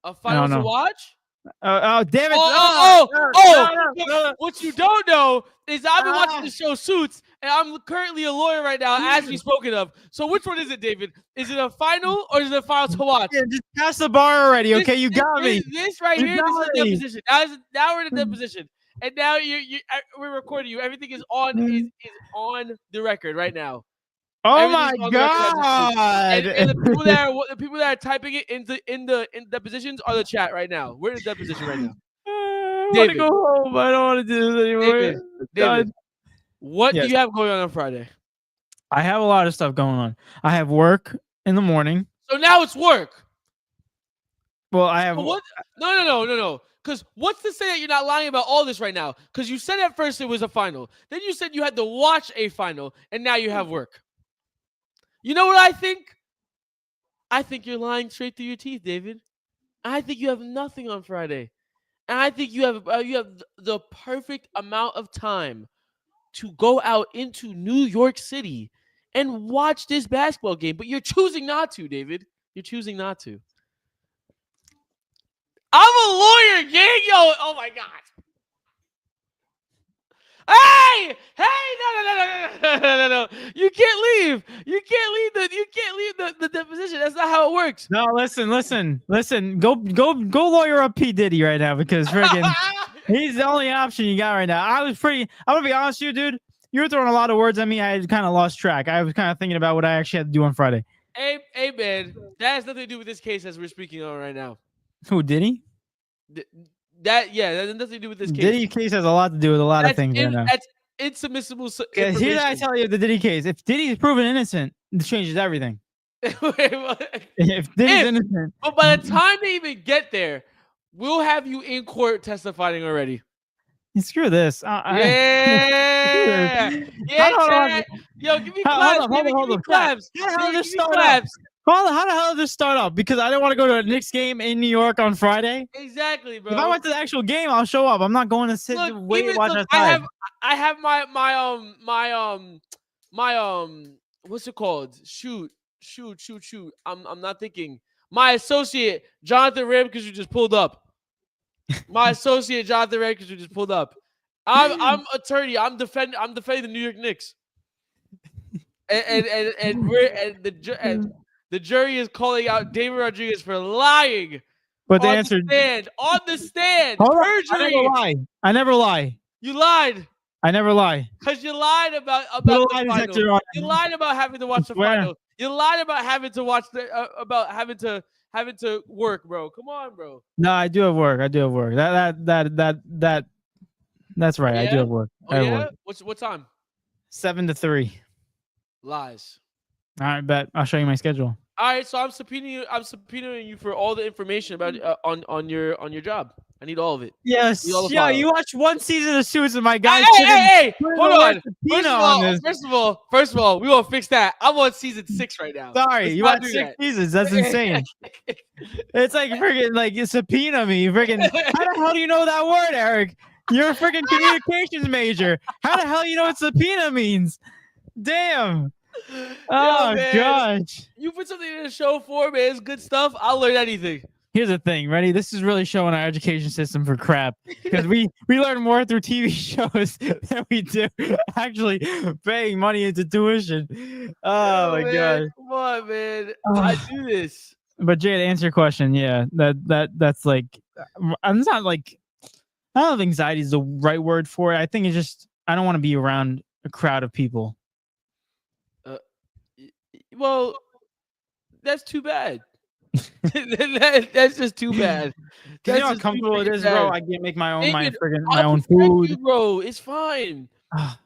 A final to watch? Oh, damn it! No. What you don't know is I've been watching the show Suits, and I'm currently a lawyer right now, as we spoken of. So which one is it, David? Is it a final or is it a final to watch? Yeah, just pass the bar already, okay? You got me. This right here, this is a deposition. Now we're in a deposition, and now we're recording you. Everything is on the record right now. Oh my god! And the people that are typing it in the depositions are the chat right now. We're in the deposition right now. I want to go home. I don't want to do this anymore. David, what do you have going on Friday? I have a lot of stuff going on. I have work in the morning. So now it's work. Well, I have what? No. Because what's to say that you're not lying about all this right now? Because you said at first it was a final. Then you said you had to watch a final, and now you have work. You know what I think? I think you're lying straight through your teeth, David. I think you have nothing on Friday. And I think you have the perfect amount of time to go out into New York City and watch this basketball game. But you're choosing not to, David. You're choosing not to. I'm a lawyer, gang. Yo, oh my God. Hey! No. You can't leave. You can't leave the deposition. That's not how it works. No, listen. Go lawyer up P. Diddy right now, because friggin' he's the only option you got right now. I'm gonna be honest with you, dude. You were throwing a lot of words at me. I kind of lost track. I was kind of thinking about what I actually had to do on Friday. Hey, man. That has nothing to do with this case as we're speaking on right now. Who, Diddy? That has nothing to do with this case. Diddy case has a lot to do with a lot of things right now. That's inadmissible. Here's I tell you the Diddy case. If Diddy's proven innocent, it changes everything. If Diddy's innocent. But by the time they even get there, we'll have you in court testifying already. Screw this. Yeah. Yo, give me claps. Give me claps. How the hell did this start off? Because I didn't want to go to a Knicks game in New York on Friday. Exactly, bro. If I went to the actual game, I'll show up. I'm not going to sit and wait and watch outside. I have my what's it called? Shoot. I'm not thinking. My associate Jonathan Ramkins who just pulled up. I'm attorney. I'm defending the New York Knicks. And the jury is calling out David Rodriguez for lying. But the answer on the stand. Perjury. I never lie. You lied. I never lie. Because you lied about the final. You lied about having to watch the final. You lied about having to watch about having to work, bro. Come on, bro. No, I do have work. That's right. Yeah? I do have work. Oh, yeah? What time? 7 to 3. Lies. All right, bet. I'll show you my schedule. All right, so I'm subpoenaing you for all the information about on your job. I need all of it. Yes. Yeah, you watched one season of Suits and my guy. Hey, hold on. First of all, we gonna fix that. I'm on season 6 right now. Sorry, you watched 6 seasons. That's insane. It's like freaking like you subpoena me. Freaking. How the hell do you know that word, Eric? You're a freaking communications major. How the hell you know what subpoena means? Damn. Oh gosh. You put something in the show for man. It's good stuff. I'll learn anything. Here's the thing, ready? This is really showing our education system for crap because we learn more through TV shows than we do actually paying money into tuition. Oh my god! Come on, man. I do this. But Jay, to answer your question, yeah, that's like, I'm not like, I don't know if anxiety is the right word for it. I think it's just I don't want to be around a crowd of people. Well, that's too bad. That's just too bad. You know how comfortable it is, bro. I can't make my own food, bro. It's fine.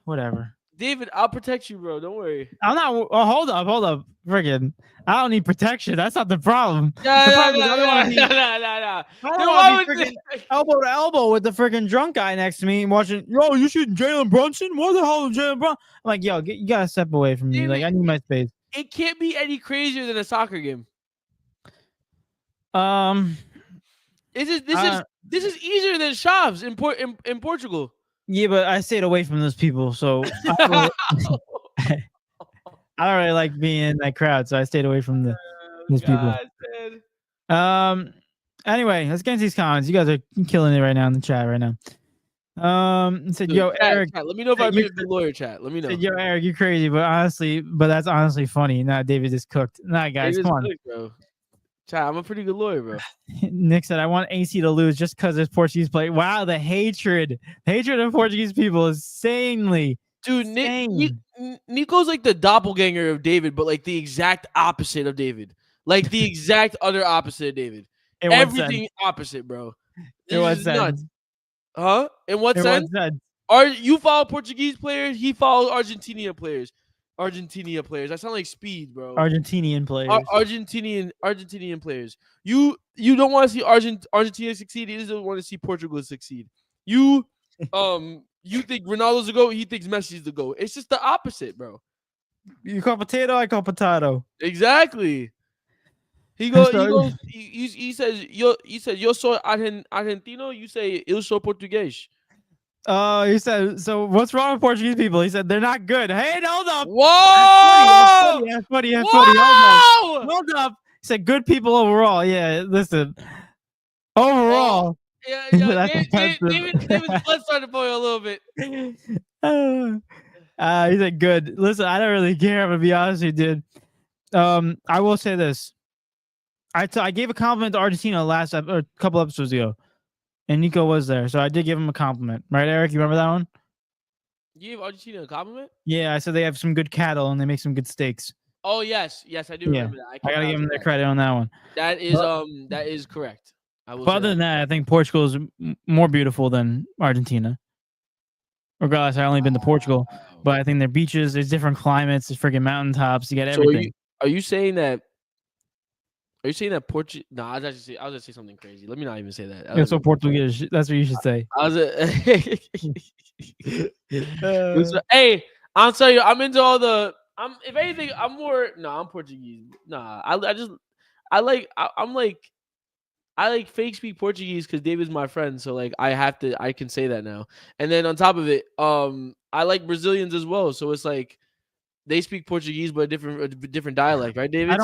Whatever. David, I'll protect you, bro. Don't worry. I'm not. Oh, hold up. Friggin', I don't need protection. That's not the problem. Yeah, The yeah, problem is I don't yeah, want to be. yeah, yeah, yeah, yeah. I don't Then want why to be would freaking elbow to elbow with the freaking drunk guy next to me watching. Yo, you shooting Jalen Brunson? What the hell is Jalen Brunson? I'm like, yo, you gotta step away from me. Like, David, I need my space. it can't be any crazier than a soccer game. Um, This is easier than Chaves in Portugal. yeah, but I stayed away from those people, so I don't really like being in that crowd, so I stayed away from those people. God, man. Anyway, let's get into these comments. You guys are killing it right now in the chat right now. It said, Dude, yo, chat, Eric. chat. Let me know if I made a good lawyer. Chat. Let me know. Said, yo, Eric, you're crazy, but that's honestly funny. Nah, David is cooked. Nah, guys, David's come on. good, bro. Chat, I'm a pretty good lawyer, bro. Nick said, I want AC to lose just because there's Portuguese play. Wow, the hatred of Portuguese people is insanely. Dude, insane. Nico's like the doppelganger of David, but like the exact opposite of David. Like the exact other opposite of David. Everything opposite, bro. In what This is sense? nuts. Huh? In what In sense? what sense? You follow Portuguese players, he follows Argentina players. Argentina players. I sound like Speed, bro. Argentinian players. Argentinian players. You don't want to see Argentina succeed. You just want to see Portugal succeed. You think Ronaldo's the GOAT. He thinks Messi's the GOAT. It's just the opposite, bro. You call potato, I call potato. Exactly. He says yo soy argentino. You say eu sou português. He said, so what's wrong with Portuguese people? He said, they're not good. Hey, hold up. Whoa! That's funny. Whoa! Hold up. He said, good people overall. Yeah, listen. Overall. Yeah. That's David's blood started to boil a little bit. He said, good. Listen, I don't really care. I'm going to be honest with you, dude. I will say this. I gave a compliment to Argentina a couple episodes ago. And Nico was there, so I did give him a compliment. Right, Eric? You remember that one? You gave Argentina a compliment? Yeah, I said they have some good cattle and they make some good steaks. Oh, yes. Yes, I do remember that. I gotta give them their credit on that one. That is correct. But other than that, I think Portugal is more beautiful than Argentina. Regardless, I've only been to Portugal, but I think their beaches, there's different climates, there's freaking mountaintops, you get everything. Are you saying that Portugal? No, I was gonna say something crazy. Let me not even say that. That's what Portuguese. That's what you should say. Hey, I'll tell you, I'm into all the. If anything, I'm more. No, I'm Portuguese. Nah, I like fake speak Portuguese because David's my friend, so like I can say that now. And then on top of it, I like Brazilians as well, so it's like they speak Portuguese but a different dialect, right, David?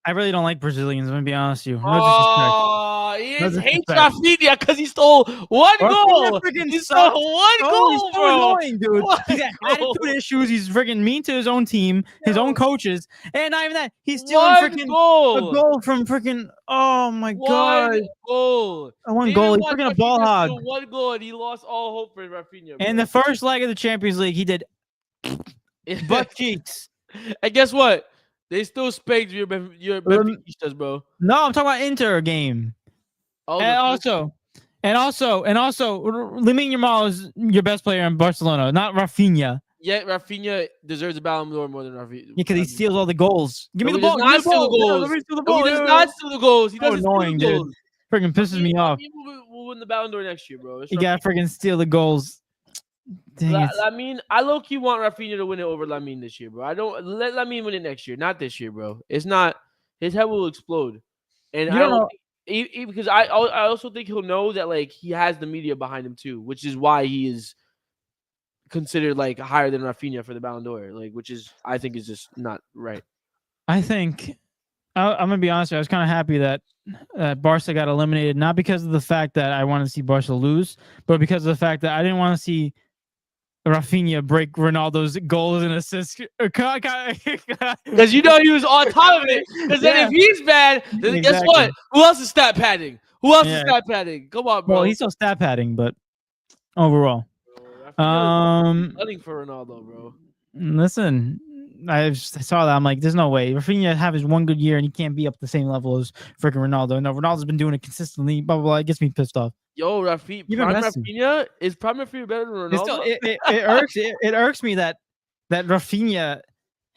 I really don't like Brazilians. I'm gonna be honest with you. No he hates Rafinha because he stole one goal. He stole one goal, he's so bro. Annoying, dude. He's got attitude issues. He's freaking mean to his own team, his own coaches, and not even that. He's stealing freaking a goal from freaking. Oh my god! One goal. He's freaking a ball hog. One goal, and he lost all hope for Rafinha. And the first leg of the Champions League, he did butt cheeks. And guess what? They still spanked your Benfica, bro. No, I'm talking about Inter game. Oh, and also, Lamine Yamal is your best player in Barcelona, not Rafinha. Yeah, Rafinha deserves a Ballon d'Or more than Rafinha. Yeah, because he steals all the goals. Give me the ball. He does not steal the goals. He doesn't annoying, steal the goals. Dude. Freaking pisses me off. We'll win the Ballon d'Or next year, bro. He got freaking steal the goals. Lamine, I low-key want Rafinha to win it over Lamine this year, bro. I don't let Lamine win it next year, not this year, bro. It's not. His head will explode, and I don't know. Because I also think he'll know that like he has the media behind him too, which is why he is considered like higher than Rafinha for the Ballon d'Or, like which is I think is just not right. I think I'm gonna be honest with you, I was kind of happy that Barca got eliminated, not because of the fact that I wanted to see Barca lose, but because of the fact that I didn't want to see Rafinha break Ronaldo's goals and assists. Because you know he was on top of it. Because then if he's bad, then guess what? Who else is stat padding? Come on, bro. Well, he's still stat padding, but overall. Nothing for Ronaldo, bro. Listen, I saw that. I'm like, there's no way. Rafinha have his one good year and he can't be up the same level as freaking Ronaldo. No, Ronaldo's been doing it consistently. Blah, blah, blah. It gets me pissed off. Yo, Rafinha is Prime Rafinha better than Ronaldo? It irks me that that Rafinha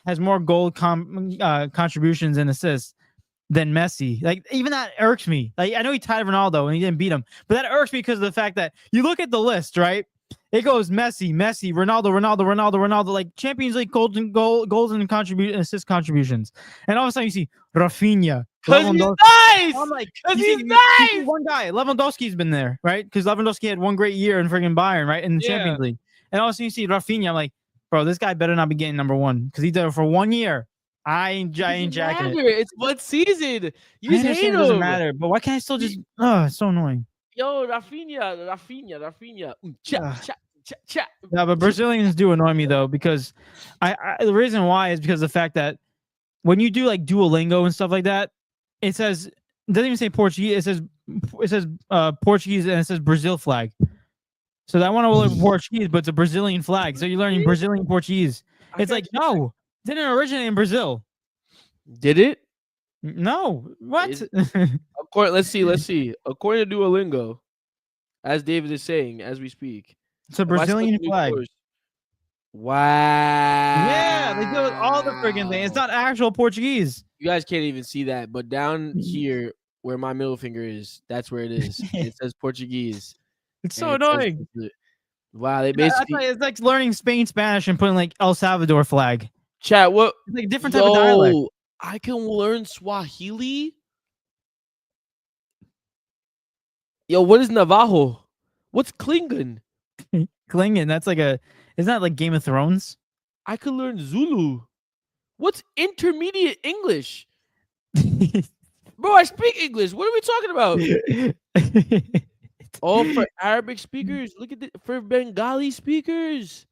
has more goal contributions and assists than Messi. Like, even that irks me. Like, I know he tied Ronaldo and he didn't beat him, but that irks me because of the fact that you look at the list, right? It goes Messi, Ronaldo, like Champions League goals and assist contributions, and all of a sudden you see Rafinha, Cause he's Lewandowski. nice. I'm like, Cause you he's see nice. one guy, Lewandowski's been there, right? Because Lewandowski had one great year in friggin' Bayern, right, in the Yeah. Champions League, and all of a sudden you see Rafinha. I'm like, bro, this guy better not be getting number one because he did it for 1 year. I ain't jacking it. It's one season. You I just hate understand it doesn't him. matter, but why can't I still just? Oh, it's so annoying. Yo, Rafinha. Cha. Yeah, but Brazilians do annoy me though because the reason why is because of the fact that when you do like Duolingo and stuff like that, it doesn't even say Portuguese. It says Portuguese and it says Brazil flag. So that one will look Portuguese, but it's a Brazilian flag. So you're learning Brazilian Portuguese. It's like no, didn't originate in Brazil. Did it? No, what? Let's see. According to Duolingo, as David is saying as we speak, it's a Brazilian flag. Wow. Yeah, they do all the friggin' thing. It's not actual Portuguese. You guys can't even see that, but down here where my middle finger is, that's where it is. It says Portuguese. It's so annoying. Wow, they basically it's like learning Spanish and putting like El Salvador flag. Chat, what? It's like a different type of dialect. I can learn Swahili. Yo, what is Navajo? What's Klingon? Klingon, that's like isn't that like Game of Thrones? I could learn Zulu. What's intermediate English? Bro, I speak English. What are we talking about? For Arabic speakers. Look at for Bengali speakers.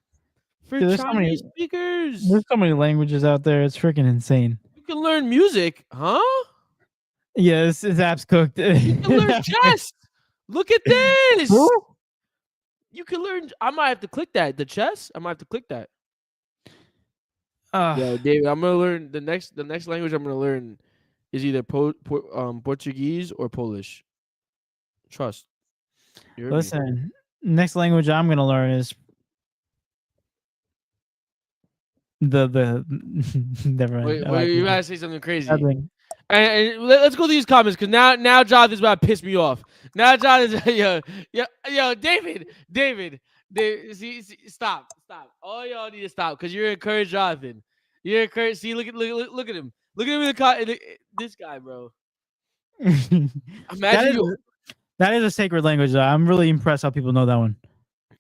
For Chinese speakers. There's so many languages out there. It's freaking insane. You can learn music, huh? Yeah, this app's cooked. You can learn chess. Look at this. Who? You can learn. I might have to click that. The chess. I might have to click that. Yo, David, I'm gonna learn the next language I'm gonna learn is either Portuguese or Polish. Trust. Listen, next language I'm gonna learn is the never mind. Wait, you gotta say something crazy. And let's go to these comments because now Jonathan's about to piss me off. Now Jonathan's yo, David, see, stop. All y'all need to stop because you're encouraged, Jonathan. You're encouraged. See, look at him. Look at him in the this guy, bro. Imagine that is a sacred language. Though. I'm really impressed how people know that one.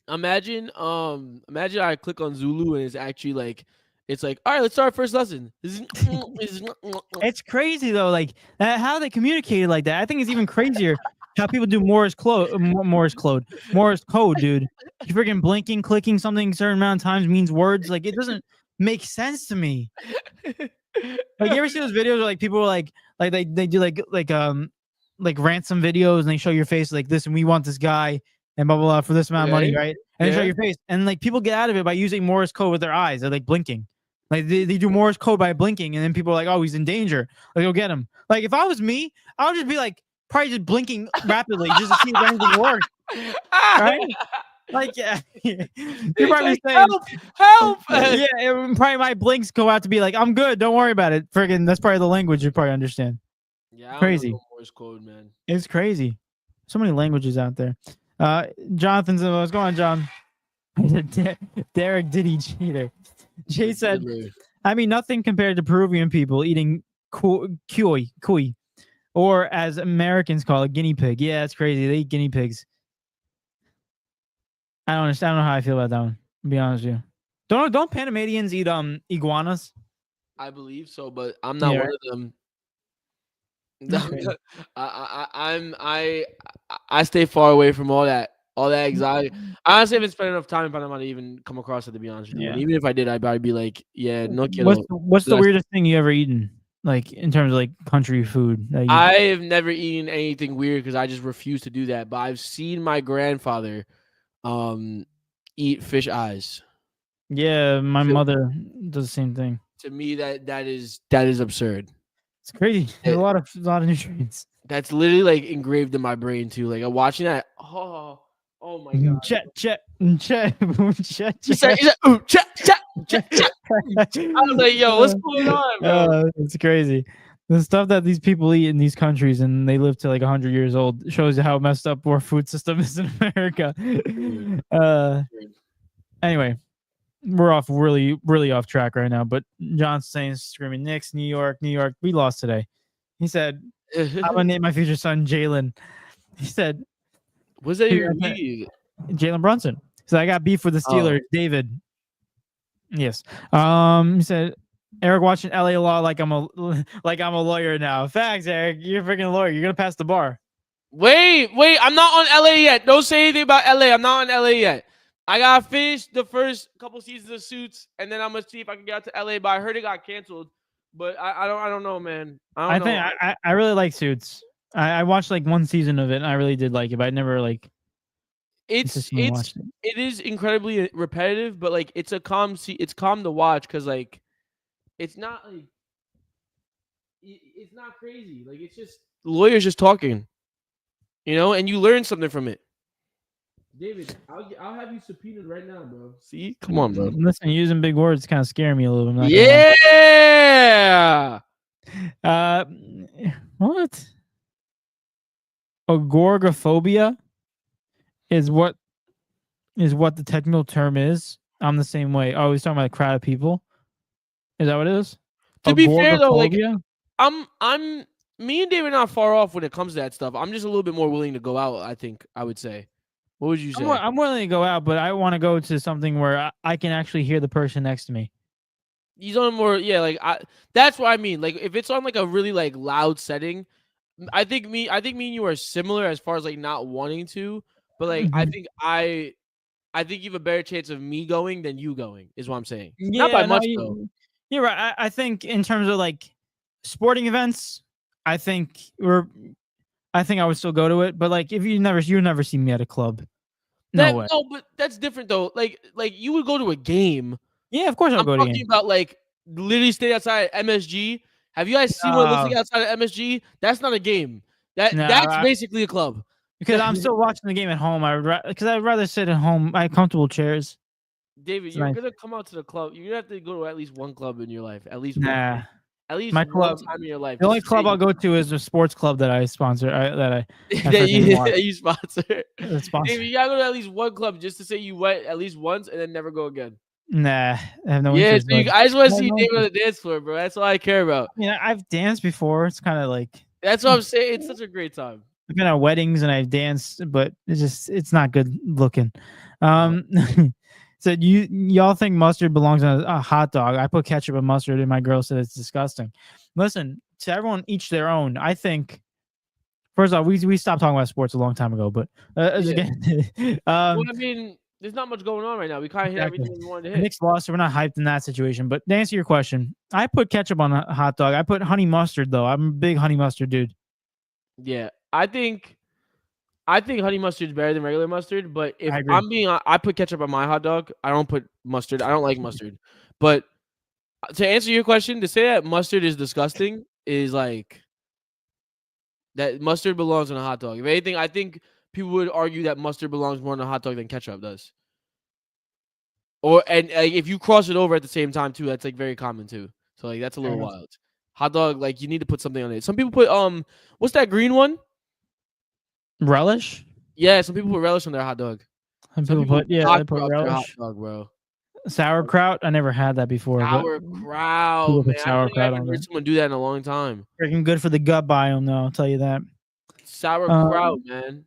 Imagine I click on Zulu and it's actually like. It's like, all right, let's start our first lesson. It's crazy though, like how they communicated like that. I think it's even crazier how people do Morse code, dude. You freaking blinking, clicking something a certain amount of times means words. Like it doesn't make sense to me. Like you ever see those videos where like people are like they do like ransom videos and they show your face like this and we want this guy and blah blah blah for this amount of money, right? And they show your face and like people get out of it by using Morse code with their eyes. They're like blinking. Like they do Morse code by blinking, and then people are like, "Oh, he's in danger." Like, go get him. Like if I was me, I would just be like, probably just blinking rapidly just to see if anything works. Right? Like, yeah, you're probably saying, "Help!" Yeah, probably my blinks go out to be like, "I'm good, don't worry about it." Friggin', that's probably the language you probably understand. Yeah, crazy. Morse code, man. It's crazy. So many languages out there. Jonathan's, what's going on, John? Derek Diddy cheater. Jay said, I mean, nothing compared to Peruvian people eating cuy, or as Americans call it, guinea pig. Yeah, it's crazy. They eat guinea pigs. I don't understand. I don't know how I feel about that one, to be honest with you. Don't Panamanians eat iguanas? I believe so, but I'm not one of them. I stay far away from all that exotic. I honestly haven't spent enough time if I'm not even come across it, to be honest with you. And even if I did, I'd probably be like, yeah, no quiero. What's the weirdest thing you ever eaten? Like in terms of like country food? I have never eaten anything weird because I just refuse to do that. But I've seen my grandfather eat fish eyes. Yeah, my mother does the same thing. To me, that is absurd. It's crazy. There's a lot of nutrients. That's literally like engraved in my brain too. Like I'm watching that. Oh Oh my god. Chet. He said, ooh, chat. I was like, yo, what's going on, bro? It's crazy. The stuff that these people eat in these countries and they live to like 100 years old shows you how messed up our food system is in America. Anyway, we're off really off track right now. But John's saying, screaming, Knicks, New York. We lost today. He said, I'm gonna name my future son Jalen. He said, What's that even mean? Jalen Brunson. So I got beef with the Steelers. David. Yes. He said, Eric watching LA Law like I'm a lawyer now. Facts, Eric. You're a freaking lawyer. You're gonna pass the bar. Wait. I'm not on LA yet. Don't say anything about LA. I'm not on LA yet. I gotta finish the first couple seasons of Suits, and then I'm gonna see if I can get out to LA. But I heard it got canceled. But I don't know, man. I don't know. I really like Suits. I watched like one season of it, and I really did like it, but I never like. It is incredibly repetitive, but like it's calm to watch because like it's not like it's not crazy. Like it's just lawyers just talking, and you learn something from it. David, I'll have you subpoenaed right now, bro. See, come on, bro. Listen, using big words kind of scare me a little bit. Yeah. What? Agoraphobia is what the technical term is. I'm the same way. Oh, he's talking about a crowd of people. Is that what it is? To be fair though, like me and David are not far off when it comes to that stuff. I'm just a little bit more willing to go out, I would say. What would you say? I'm willing to go out, but I want to go to something where I can actually hear the person next to me. He's on more, that's what I mean. Like if it's on like a really like loud setting, I think me and you are similar as far as like not wanting to, but like I think you have a better chance of me going than you going, is what I'm saying. Yeah, not by much though. You're right. I think in terms of like sporting events, I think I would still go to it, but like if you never see me at a club. No way. No, but that's different though. Like you would go to a game. Yeah, of course I'll go to a game. I'm talking about like literally stay outside MSG. Have you guys seen what looks like outside of MSG? That's not a game. That's basically a club. Because I'm still watching the game at home. I'd rather sit at home. I have comfortable chairs. David, you're gonna come out to the club. You're gonna have to go to at least one club in your life. At least at least my club. One time in your life. The only club I'll go to is a sports club that I sponsor. that you sponsor. David, you gotta go to at least one club just to say you went at least once and then never go again. Nah, I have no interest. I just want to see David on the dance floor, bro. That's all I care about. I've danced before. It's kind of like that's what I'm saying. It's such a great time. I've been at weddings and I've danced, but it's not good looking. So y'all think mustard belongs on a hot dog? I put ketchup and mustard, and my girl said it's disgusting. Listen, to everyone each their own. I think first off, we stopped talking about sports a long time ago, but again, well, I mean, there's not much going on right now. We kind of hit everything we wanted to hit. Knicks lost, so we're not hyped in that situation. But to answer your question, I put ketchup on a hot dog. I put honey mustard though. I'm a big honey mustard dude. Yeah, I think honey mustard is better than regular mustard, but if I put ketchup on my hot dog. I don't put mustard. I don't like mustard. But to answer your question, to say that mustard is disgusting is like that mustard belongs on a hot dog. If anything, I think people would argue that mustard belongs more on a hot dog than ketchup does. And if you cross it over at the same time too, that's like very common too. So like that's a little wild. Hot dog, like you need to put something on it. Some people put what's that green one? Relish? Yeah, some people put relish on their hot dog. Some people put they put relish. Hot dog, bro. Sauerkraut? I never had that before. Sauerkraut, man. I haven't heard someone do that in a long time. Freaking good for the gut biome, though. I'll tell you that. Sauerkraut, man.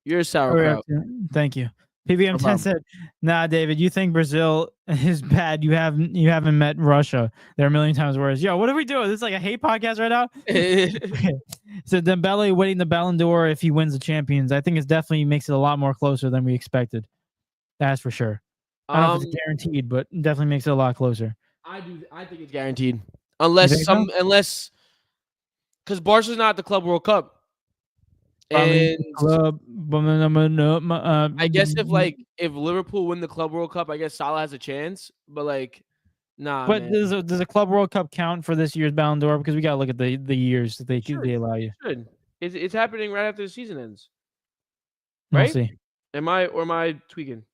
You're a sauerkraut. Thank you. PBM10 said, "Nah, David, you think Brazil is bad? You haven't met Russia. They're a million times worse." Yo, what are we doing? This is like a hate podcast right now. So Dembele winning the Ballon d'Or if he wins the Champions, I think it definitely makes it a lot more closer than we expected. That's for sure. I don't know if it's guaranteed, but it definitely makes it a lot closer. I think it's guaranteed, unless because Barca's not at the Club World Cup. And I guess if Liverpool win the Club World Cup, I guess Salah has a chance. But like, nah. But man. does a Club World Cup count for this year's Ballon d'Or? Because we gotta look at the years that they allow you. It's happening right after the season ends. Right? We'll see. Am I tweaking?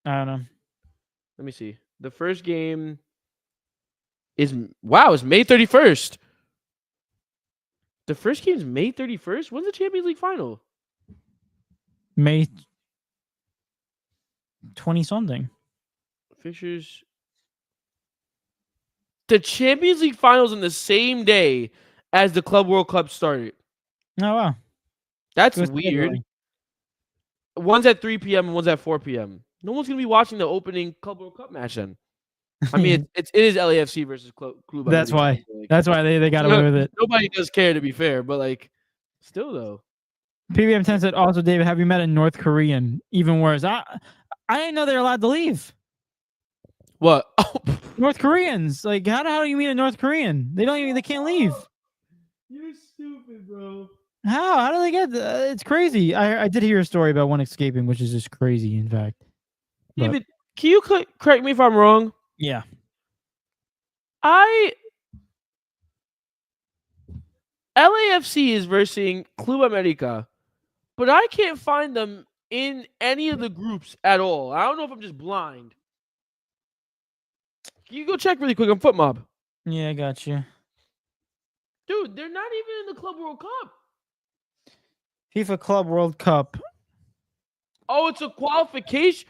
I don't know. Let me see. The first game is it's May 31st. The first game is May 31st. When's the Champions League final? May 20 something. Fixtures. The Champions League finals on the same day as the Club World Cup started. Oh wow. That's Good weird. scheduling. One's at 3 p.m. and one's at 4 p.m. No one's gonna be watching the opening Club World Cup match then. I mean, it is LAFC versus Club That's America. why. Like, That's why they got away with it. Nobody does care, to be fair, but like, still though. PBM 10 said also, David, have you met a North Korean? Even worse. I didn't know they're allowed to leave. What? North Koreans. Like, how do you meet a North Korean? They can't leave. You're stupid, bro. How do they get it's crazy. I did hear a story about one escaping, which is just crazy, in fact. David, can you correct me if I'm wrong? Yeah. LAFC is versus Club America, but I can't find them in any of the groups at all. I don't know if I'm just blind. Can you go check really quick on FootMob? Yeah, I got you. Dude, they're not even in the Club World Cup. FIFA Club World Cup. Oh, it's a qualification.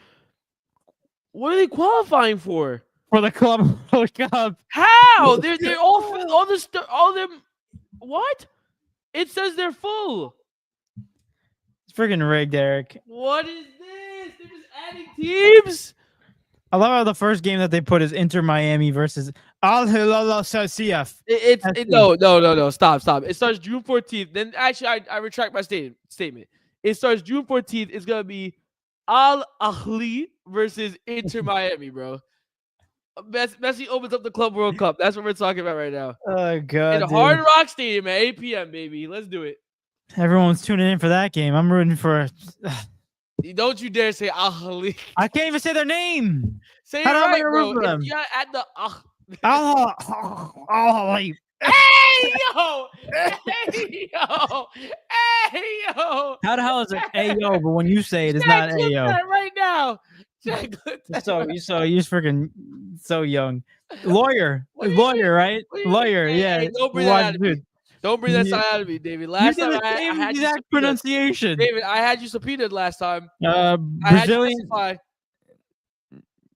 What are they qualifying for? For the Club World Cup. How? They're all them. What? It says they're full. It's freaking rigged, Eric. What is this? They're just adding teams. I love how the first game that they put is Inter Miami versus Al Hilal CF. No. Stop. It starts June 14th. Then actually, I retract my statement. It starts June 14th. It's gonna be Al Ahly versus Inter Miami, bro. Messi opens up the Club World Cup. That's what we're talking about right now. Oh god. In Hard Rock Stadium at 8 p.m. baby. Let's do it. Everyone's tuning in for that game. I'm rooting for. Don't you dare say Al Ahly. I can't even say their name. Say How it do I right, root for bro. them? You gotta add the Al Ahly. Hey yo! Hey yo! Hey yo! How the hell is it Ayo? But when you say it, it's not Ayo. Right now. You're freaking so young. Lawyer, right? Lawyer, yeah. Hey, don't bring that out of me. Don't bring that side out of me, David. Last time I had you exact pronunciation. David, I had you subpoenaed last time. Brazilian.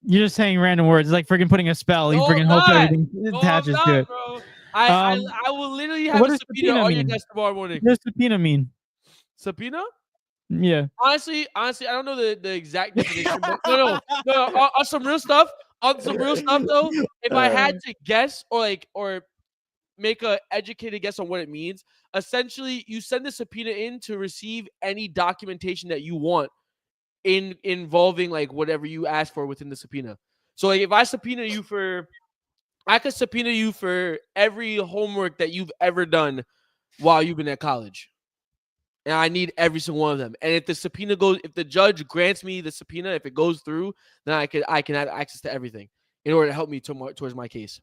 You're just saying random words. It's like freaking putting a spell. You freaking hope everything attaches to it. Bro. I will literally have a subpoena on your desk tomorrow morning. What does subpoena mean? Subpoena? Yeah. Honestly, I don't know the exact definition. But no. On some real stuff, though, if I had to guess or make a educated guess on what it means, essentially, you send the subpoena in to receive any documentation that you want involving like whatever you ask for within the subpoena. So like if I could subpoena you for every homework that you've ever done while you've been at college. And I need every single one of them. And if the judge grants me the subpoena, if it goes through, then I can have access to everything in order to help me towards my case.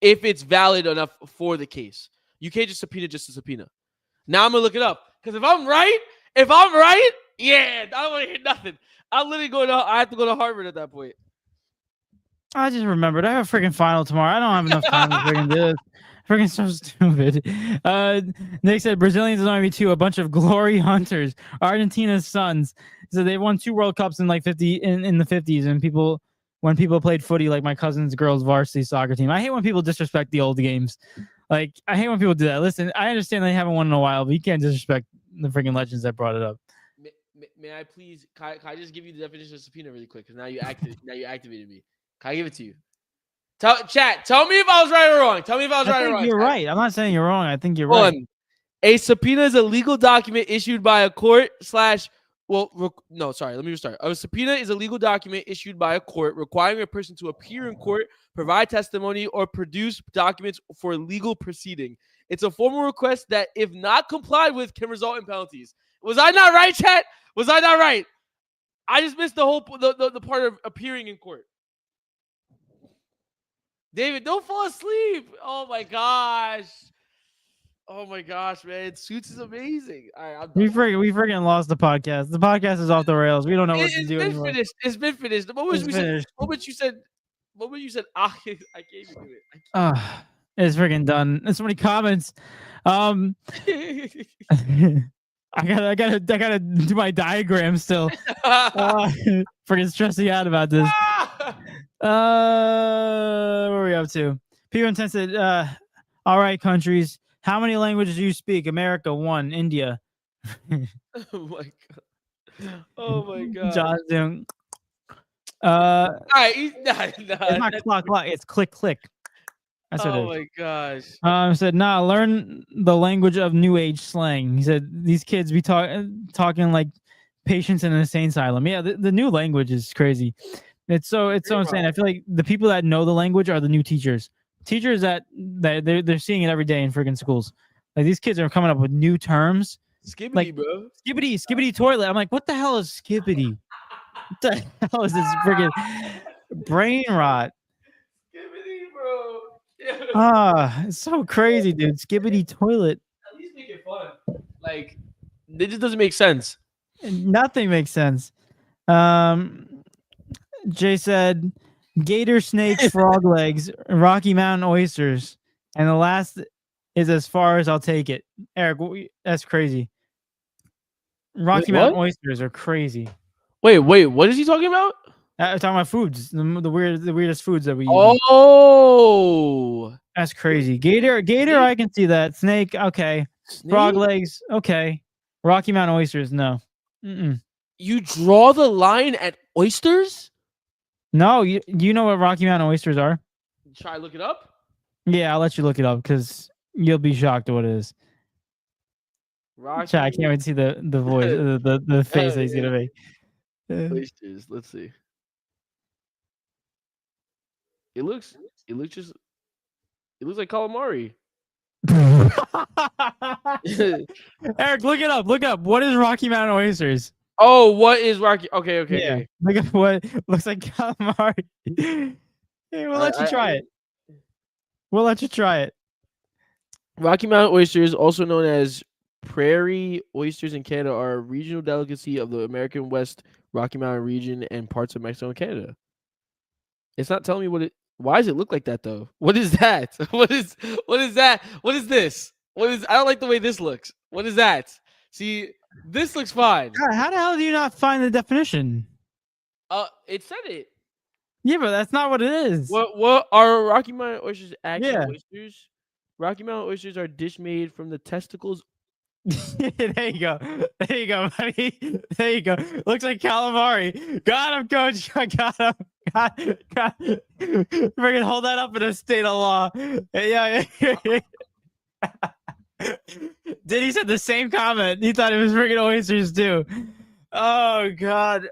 If it's valid enough for the case. You can't just subpoena just a subpoena. Now I'm gonna look it up. Because if I'm right, yeah, I don't want to hear nothing. I have to go to Harvard at that point. I just remembered. I have a freaking final tomorrow. I don't have enough time to freaking do this. Freaking so stupid. Nick said Brazilians is only two, a bunch of glory hunters. Argentina's sons. So they won 2 World Cups in like in the 50s, and when people played footy, like my cousin's girls' varsity soccer team. I hate when people disrespect the old games. Like I hate when people do that. Listen, I understand they haven't won in a while, but you can't disrespect the freaking legends that brought it up. May I please? Can I just give you the definition of subpoena really quick? Because now you activated me. Can I give it to you? Chat, tell me if I was right or wrong. Tell me if I was right or wrong. You're right. I'm not saying you're wrong. I think you're right. A subpoena is a legal document issued by a court let me restart. A subpoena is a legal document issued by a court requiring a person to appear in court, provide testimony, or produce documents for a legal proceeding. It's a formal request that, if not complied with, can result in penalties. Was I not right, chat? Was I not right? I just missed the whole the part of appearing in court. David, don't fall asleep. Oh my gosh. Oh my gosh, man! Suits is amazing. All right, I'm We done. freaking lost the podcast. The podcast is off the rails. We don't know what to It's do been anymore. finished. It's been finished. The moment It's we said, finished. the moment you said, I can't even do it. It's freaking done. There's so many comments. Um, I gotta do my diagram still. Freaking stressing out about this. What are we up to? People in said, all right, countries. How many languages do you speak? America, 1. India. Oh my god. Oh my god. John's doing. All right, It's not clock. It's click. That's what it oh is. my gosh. Said, nah, learn the language of new age slang. He said, these kids be talking like patients in an insane asylum. Yeah, the new language is crazy. It's so insane. I feel like the people that know the language are the new teachers. Teachers that they're seeing it every day in freaking schools. Like these kids are coming up with new terms. Skibbity, Like, bro. Skibbity toilet. I'm like, what the hell is skibbity? What the hell is this freaking brain rot? Skibbity, bro. It's so crazy, dude. Skibbity toilet. At least make it fun. Like, it just doesn't make sense. Nothing makes sense. Jay said, gator, snakes, frog legs, Rocky Mountain oysters, and the last is as far as I'll take it. Eric, that's crazy. Rocky Mountain oysters are crazy. Wait, what is he talking about? I'm talking about foods, the weirdest foods that we eat. Oh, that's crazy. Gator, I can see that. Snake, okay. Snake? Frog legs, okay. Rocky Mountain oysters, no. You draw the line at oysters? No, you know what Rocky Mountain oysters are? Try look it up. Yeah, I'll let you look it up because you'll be shocked at what it is. Chat, I can't wait to see the voice, the face that he's gonna make. Oysters. Let's see. It looks like calamari. Eric, look it up. Look up. What is Rocky Mountain oysters? Oh, what is Rocky? Okay. Yeah. Look at what looks like calamari. Hey, we'll let you try it. We'll let you try it. Rocky Mountain oysters, also known as prairie oysters in Canada, are a regional delicacy of the American West Rocky Mountain region and parts of Mexico and Canada. It's not telling me what it. Why does it look like that though? What is that? What is that? What is this? I don't like the way this looks. What is that? See, this looks fine. God, how the hell do you not find the definition? It said it. Yeah, but that's not what it is. What are Rocky Mountain oysters actually oysters? Rocky Mountain oysters are a dish made from the testicles. There you go, buddy. There you go. Looks like calamari. Got him, coach. I got him. Got. Freaking hold that up in a state of law. Yeah. Did he said the same comment? He thought it was freaking oysters too. Oh God.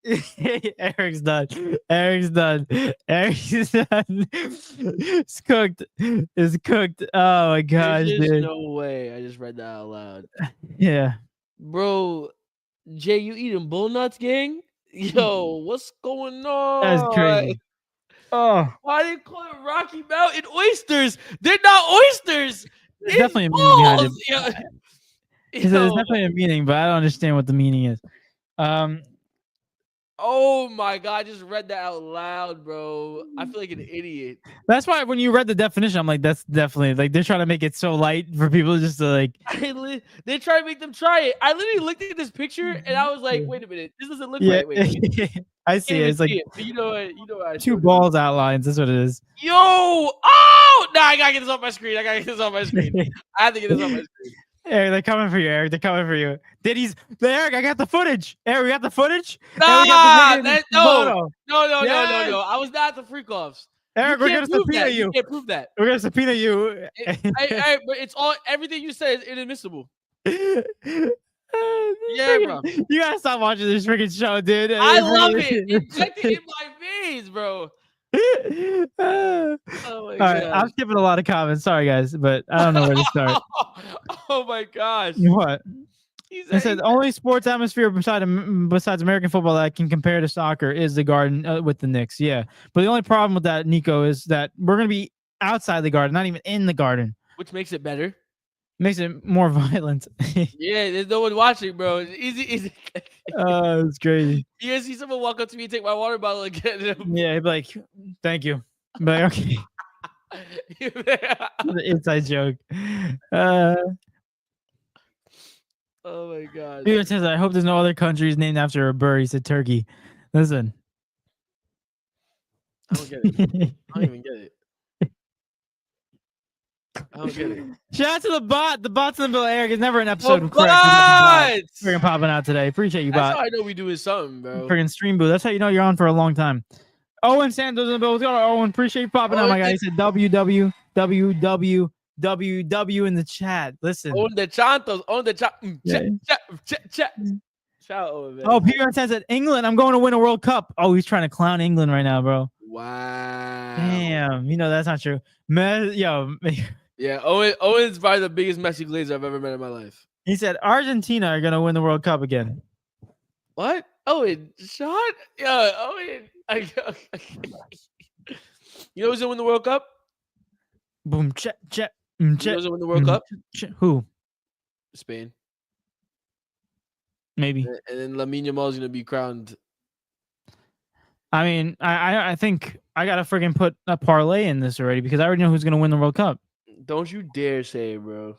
Eric's done. It's cooked. It's cooked. Oh my gosh, There's dude. no way. I just read that out loud. Yeah. Bro, Jay, you eating bull nuts, gang? Yo, what's going on? That's crazy. Oh. Why they call it Rocky Mountain oysters? They're not oysters. There's definitely a meaning behind it. Yo. There's definitely a meaning, but I don't understand what the meaning is. Oh my God, I just read that out loud, bro. I feel like an idiot. That's why when you read the definition, I'm like, that's definitely like they're trying to make it so light for people just to like. They try to make them try it. I literally looked at this picture and I was like, wait a minute, this doesn't look right. Wait. I see it. It's like but you know what? Two balls outlines. That's what it is. Yo! Oh! Nah, I gotta get this off my screen. I have to get this off my screen. Eric, they're coming for you, Eric. They're coming for you. Eric, I got the footage. Eric, we got the footage. Nah, no. I was not at the freak offs. Eric, we're gonna subpoena you. You can't prove that. We're gonna subpoena you. But it's all everything you said is inadmissible. Yeah, bro. You gotta stop watching this freaking show, dude. I love it. Injected in my veins, bro. Oh my all right, I'm skipping a lot of comments. Sorry, guys, but I don't know where to start. Oh my gosh. What? It said only sports atmosphere besides American football that can compare to soccer is the Garden with the Knicks. Yeah, but the only problem with that, Nico, is that we're gonna be outside the Garden, not even in the Garden. which makes it better. Makes it more violent. Yeah, there's no one watching, bro. It's easy. Oh, it's crazy. You guys see someone walk up to me and take my water bottle and get him. Yeah, he'd be like, "Thank you." I'd be like, okay. The inside joke. Oh my god. Peter says, "I hope there's no other countries named after a bird." He said Turkey. Listen. I don't get it. I don't even get it. I don't get it. Shout out to the bot. The bot's in the middle. Eric, it's never an The episode. bots! Freaking popping out today. Appreciate you, That's bot. how I know we doing something, bro. Freaking stream boo. That's how you know you're on for a long time. Owen Santos in the bill. What's going on, Owen? Appreciate you popping out, my guy. He said WWWWW in the chat. Listen. On the chantos. On the chat. Yeah. Shout out, Owen, man. Oh, Peter says that England. I'm going to win a World Cup. Oh, he's trying to clown England right now, bro. Wow. Damn. You know that's not true. Yo. Yeah, Owen's probably the biggest Messi glazer I've ever met in my life. He said Argentina are gonna win the World Cup again. What? Owen, shut. Yeah, Owen. You know who's gonna win the World Cup? Boom, check. You know who's gonna win the World Cup? Who? Spain. Maybe. And then Lamine Yamal is gonna be crowned. I mean, I think I gotta friggin' put a parlay in this already because I already know who's gonna win the World Cup. Don't you dare say it, bro.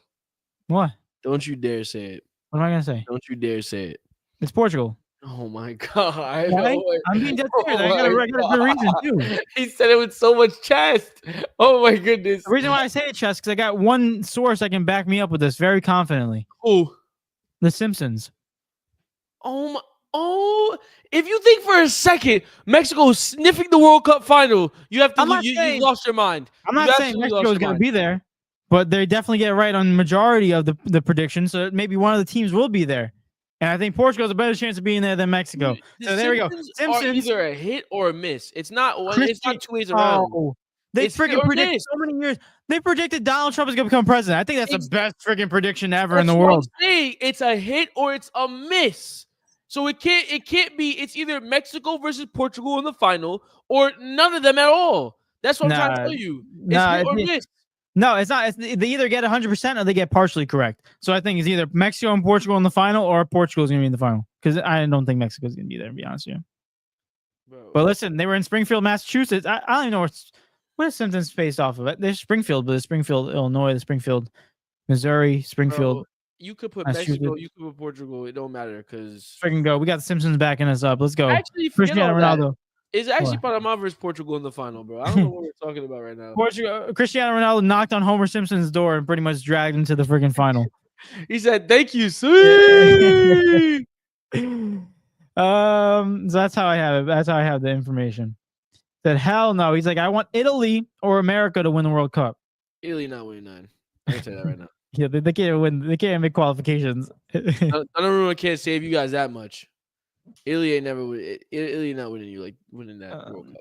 What? Don't you dare say it. What am I gonna say? Don't you dare say it. It's Portugal. Oh my god. Why? I'm being dead serious. I got a good reason too. He said it with so much chest. Oh my goodness. The reason why I say it, Chess, because I got one source that can back me up with this very confidently. Who? The Simpsons. Oh, if you think for a second Mexico is sniffing the World Cup final, you have to you lost your mind. I'm not saying Mexico is going to be there, but they definitely get it right on the majority of the predictions. So maybe one of the teams will be there. And I think Portugal has a better chance of being there than Mexico. So there we go. Simpsons are either a hit or a miss. It's not one. It's not two ways around. They freaking predicted so many years. They predicted Donald Trump is going to become president. I think that's the best freaking prediction ever in the world. It's a hit or it's a miss. So it can't be. It's either Mexico versus Portugal in the final or none of them at all. That's what I'm trying to tell you. It's hit or miss. No, it's not. They either get 100% or they get partially correct. So I think it's either Mexico and Portugal in the final or Portugal is going to be in the final. Because I don't think Mexico is going to be there, to be honest with you. Bro. But listen, they were in Springfield, Massachusetts. I don't even know where Simpsons faced off of it. There's Springfield, but there's Springfield, Illinois, there's Springfield, Missouri, Springfield. Bro, you could put Mexico, you could put Portugal. It don't matter because freaking go. We got the Simpsons backing us up. Let's go. Actually, Cristiano Ronaldo. It's actually Panama versus Portugal in the final, bro. I don't know what we're talking about right now. Cristiano Ronaldo knocked on Homer Simpson's door and pretty much dragged him to the freaking final. He said, "Thank you, sir." So that's how I have it. That's how I have the information. Said hell no. He's like, I want Italy or America to win the World Cup. Italy not winning nine. I can tell you that right now. Yeah, they can't win. They can't make qualifications. Donnarumma can't save you guys that much. Italy ain't never win. Italy not winning you like winning that World Cup.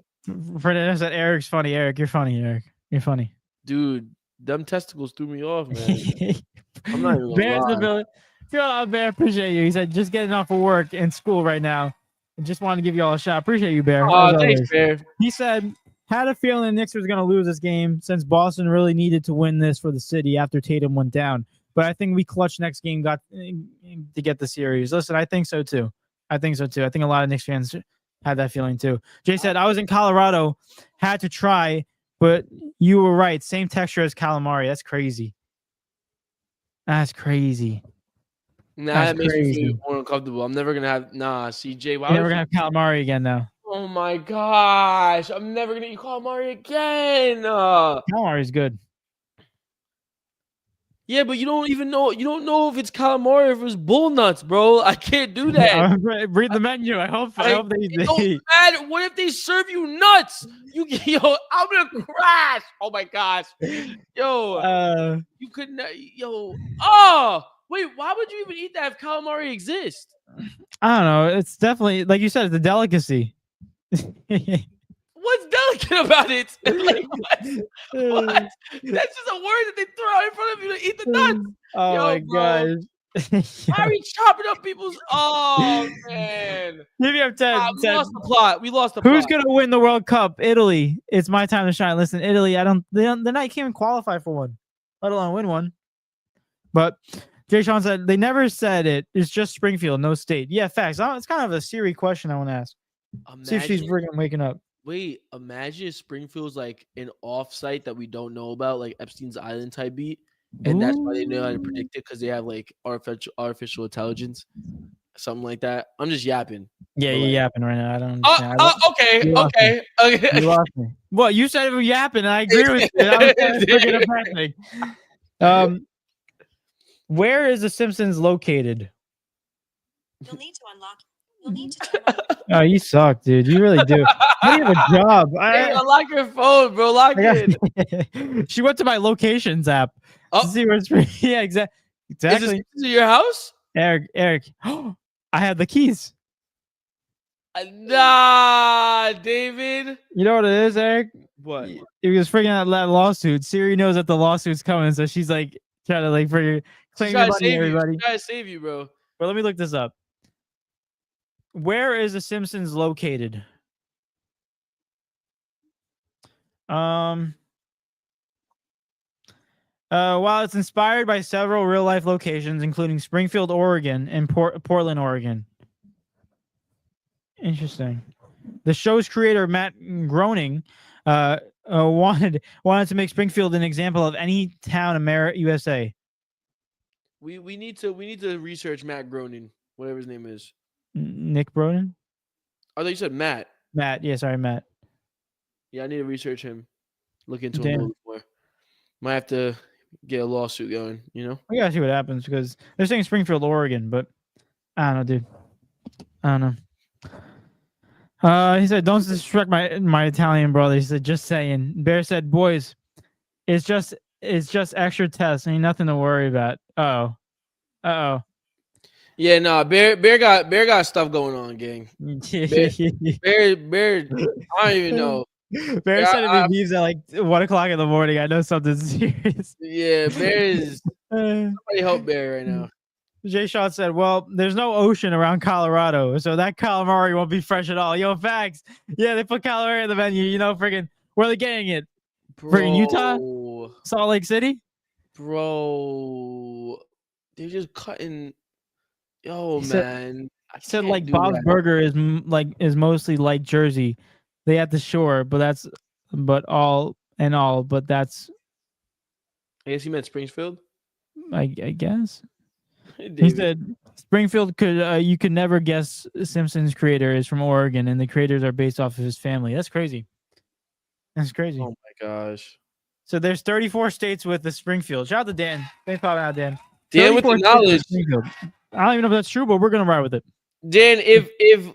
Fernando said, "Eric's funny. Eric, you're funny. Eric, you're funny." Dude, them testicles threw me off, man. I'm not even gonna lie. Feel out, Bear. Appreciate you. He said, "Just getting off of work and school right now. I just wanted to give you all a shot. Appreciate you, Bear." Oh, thanks, Bear. He said, "Had a feeling the Knicks was going to lose this game since Boston really needed to win this for the city after Tatum went down. But I think we clutched next game got to get the series." Listen, I think so too. I think a lot of Knicks fans had that feeling too. Jay said, "I was in Colorado, had to try, but you were right. Same texture as calamari. That's crazy. That's crazy." Nah, that makes me feel more uncomfortable. I'm never gonna have CJ. You're never gonna have calamari again now. Oh my gosh, I'm never gonna eat calamari again. Calamari is good. Yeah, but you don't even know. You don't know if it's calamari or if it's bull nuts, bro. I can't do that. Read the menu. I hope they. It don't matter. What if they serve you nuts? Yo, I'm gonna crash. Oh my gosh, yo, you couldn't. Yo, wait, why would you even eat that if calamari exists? I don't know. It's definitely, like you said, it's a delicacy. What's delicate about it? Like, what? That's just a word that they throw out in front of you to eat the nuts. Oh my gosh. Why are we chopping up people's? Oh man. Maybe I'm 10. We lost the plot. We lost the plot. Who's gonna win the World Cup? Italy. It's my time to shine. Listen, Italy. They're not can't even qualify for one. let alone win one. But Jay Sean said they never said it. It's just Springfield, no state. Yeah, facts. It's kind of a Siri question I want to ask. See if she's freaking waking up. Wait, imagine if Springfield's like an off-site that we don't know about, like Epstein's Island type beat, and that's why they know how to predict it because they have like artificial intelligence, something like that. I'm just yapping. Yeah, you're like, yapping right now. I don't understand. Okay. You lost me. Well, you said it was yapping, and I agree with you. I was trying to forget a bad thing. Where is The Simpsons located? You'll need to unlock. You'll need to turn on. Oh, you suck, dude. You really do. How do you have a job? Hey, unlock your phone, bro. Lock it. She went to my locations app to see where it's. Yeah, exactly. Is this your house? Eric. I have the keys. Nah, David. You know what it is, Eric? What? It was freaking out that lawsuit. Siri knows that the lawsuit's coming, so she's like trying to like freaking claim your money, everybody. Try to save you, bro. Well, let me look this up. Where is The Simpsons located? While it's inspired by several real-life locations, including Springfield, Oregon, and Portland, Oregon. Interesting. The show's creator, Matt Groening, wanted to make Springfield an example of any town in USA. We need to research Matt Groening, whatever his name is. Nick Broden? I thought you said Matt. Matt, yeah, sorry, Matt. Yeah, I need to research him. Look into him a little more. Might have to get a lawsuit going, you know? We gotta see what happens because they're saying Springfield, Oregon, but I don't know, dude. I don't know. He said, "Don't disrespect my Italian brother." He said, "Just saying." Bear said, "Boys, it's just extra tests. Ain't nothing to worry about." Uh-oh. Yeah, no, Bear got stuff going on, gang. Bear, I don't even know. Bear said if he leaves at like 1:00 in the morning, I know something's serious. Yeah, Bear is. Somebody help Bear right now. Jay Shaw said, "Well, there's no ocean around Colorado, so that calamari won't be fresh at all." Yo, facts. Yeah, they put calamari in the menu. You know, freaking, where are they getting it? Freaking Utah, Salt Lake City, bro. They're just cutting. Yo, man. I said like Bob's Burger is mostly like Jersey. They at the shore, but that's I guess he meant Springfield. I guess. He said Springfield you could never guess Simpsons creator is from Oregon, and the creators are based off of his family. That's crazy. That's crazy. Oh my gosh. So there's 34 states with the Springfield. Shout out to Dan. Thanks for out, Dan. Dan with the knowledge. I don't even know if that's true, but we're gonna ride with it. Dan, if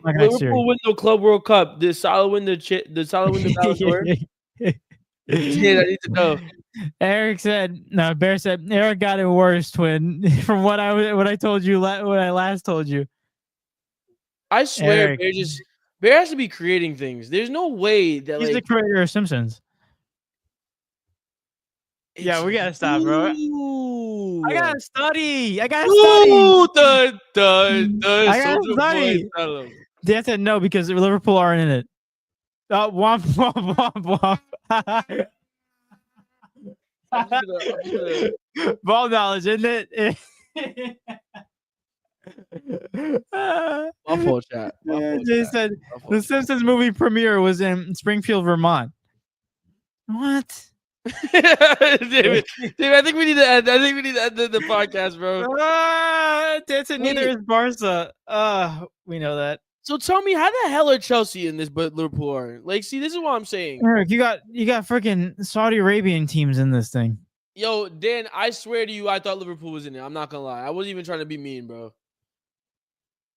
Liverpool win the Club World Cup, does Salah win the Ballon d'Or? Dan, I need to know. Bear said Eric got it worse, twin. From what I told you, what I last told you. I swear, Eric, Bear has to be creating things. There's no way that he's the creator of Simpsons. Yeah, we gotta stop, bro. I gotta study. I gotta study. Dan said no because Liverpool aren't in it. Womp womp womp womp. Ball knowledge, isn't it? My fault, chat. Jay said the Simpsons movie premiere was in Springfield, Vermont. What? David, I think we need to end. The podcast, bro. That's it. Neither is Barca. We know that. So tell me, how the hell are Chelsea in this, but Liverpool aren't? Like, see, this is what I'm saying. Eric, you got freaking Saudi Arabian teams in this thing. Yo, Dan, I swear to you, I thought Liverpool was in it. I'm not gonna lie. I wasn't even trying to be mean, bro.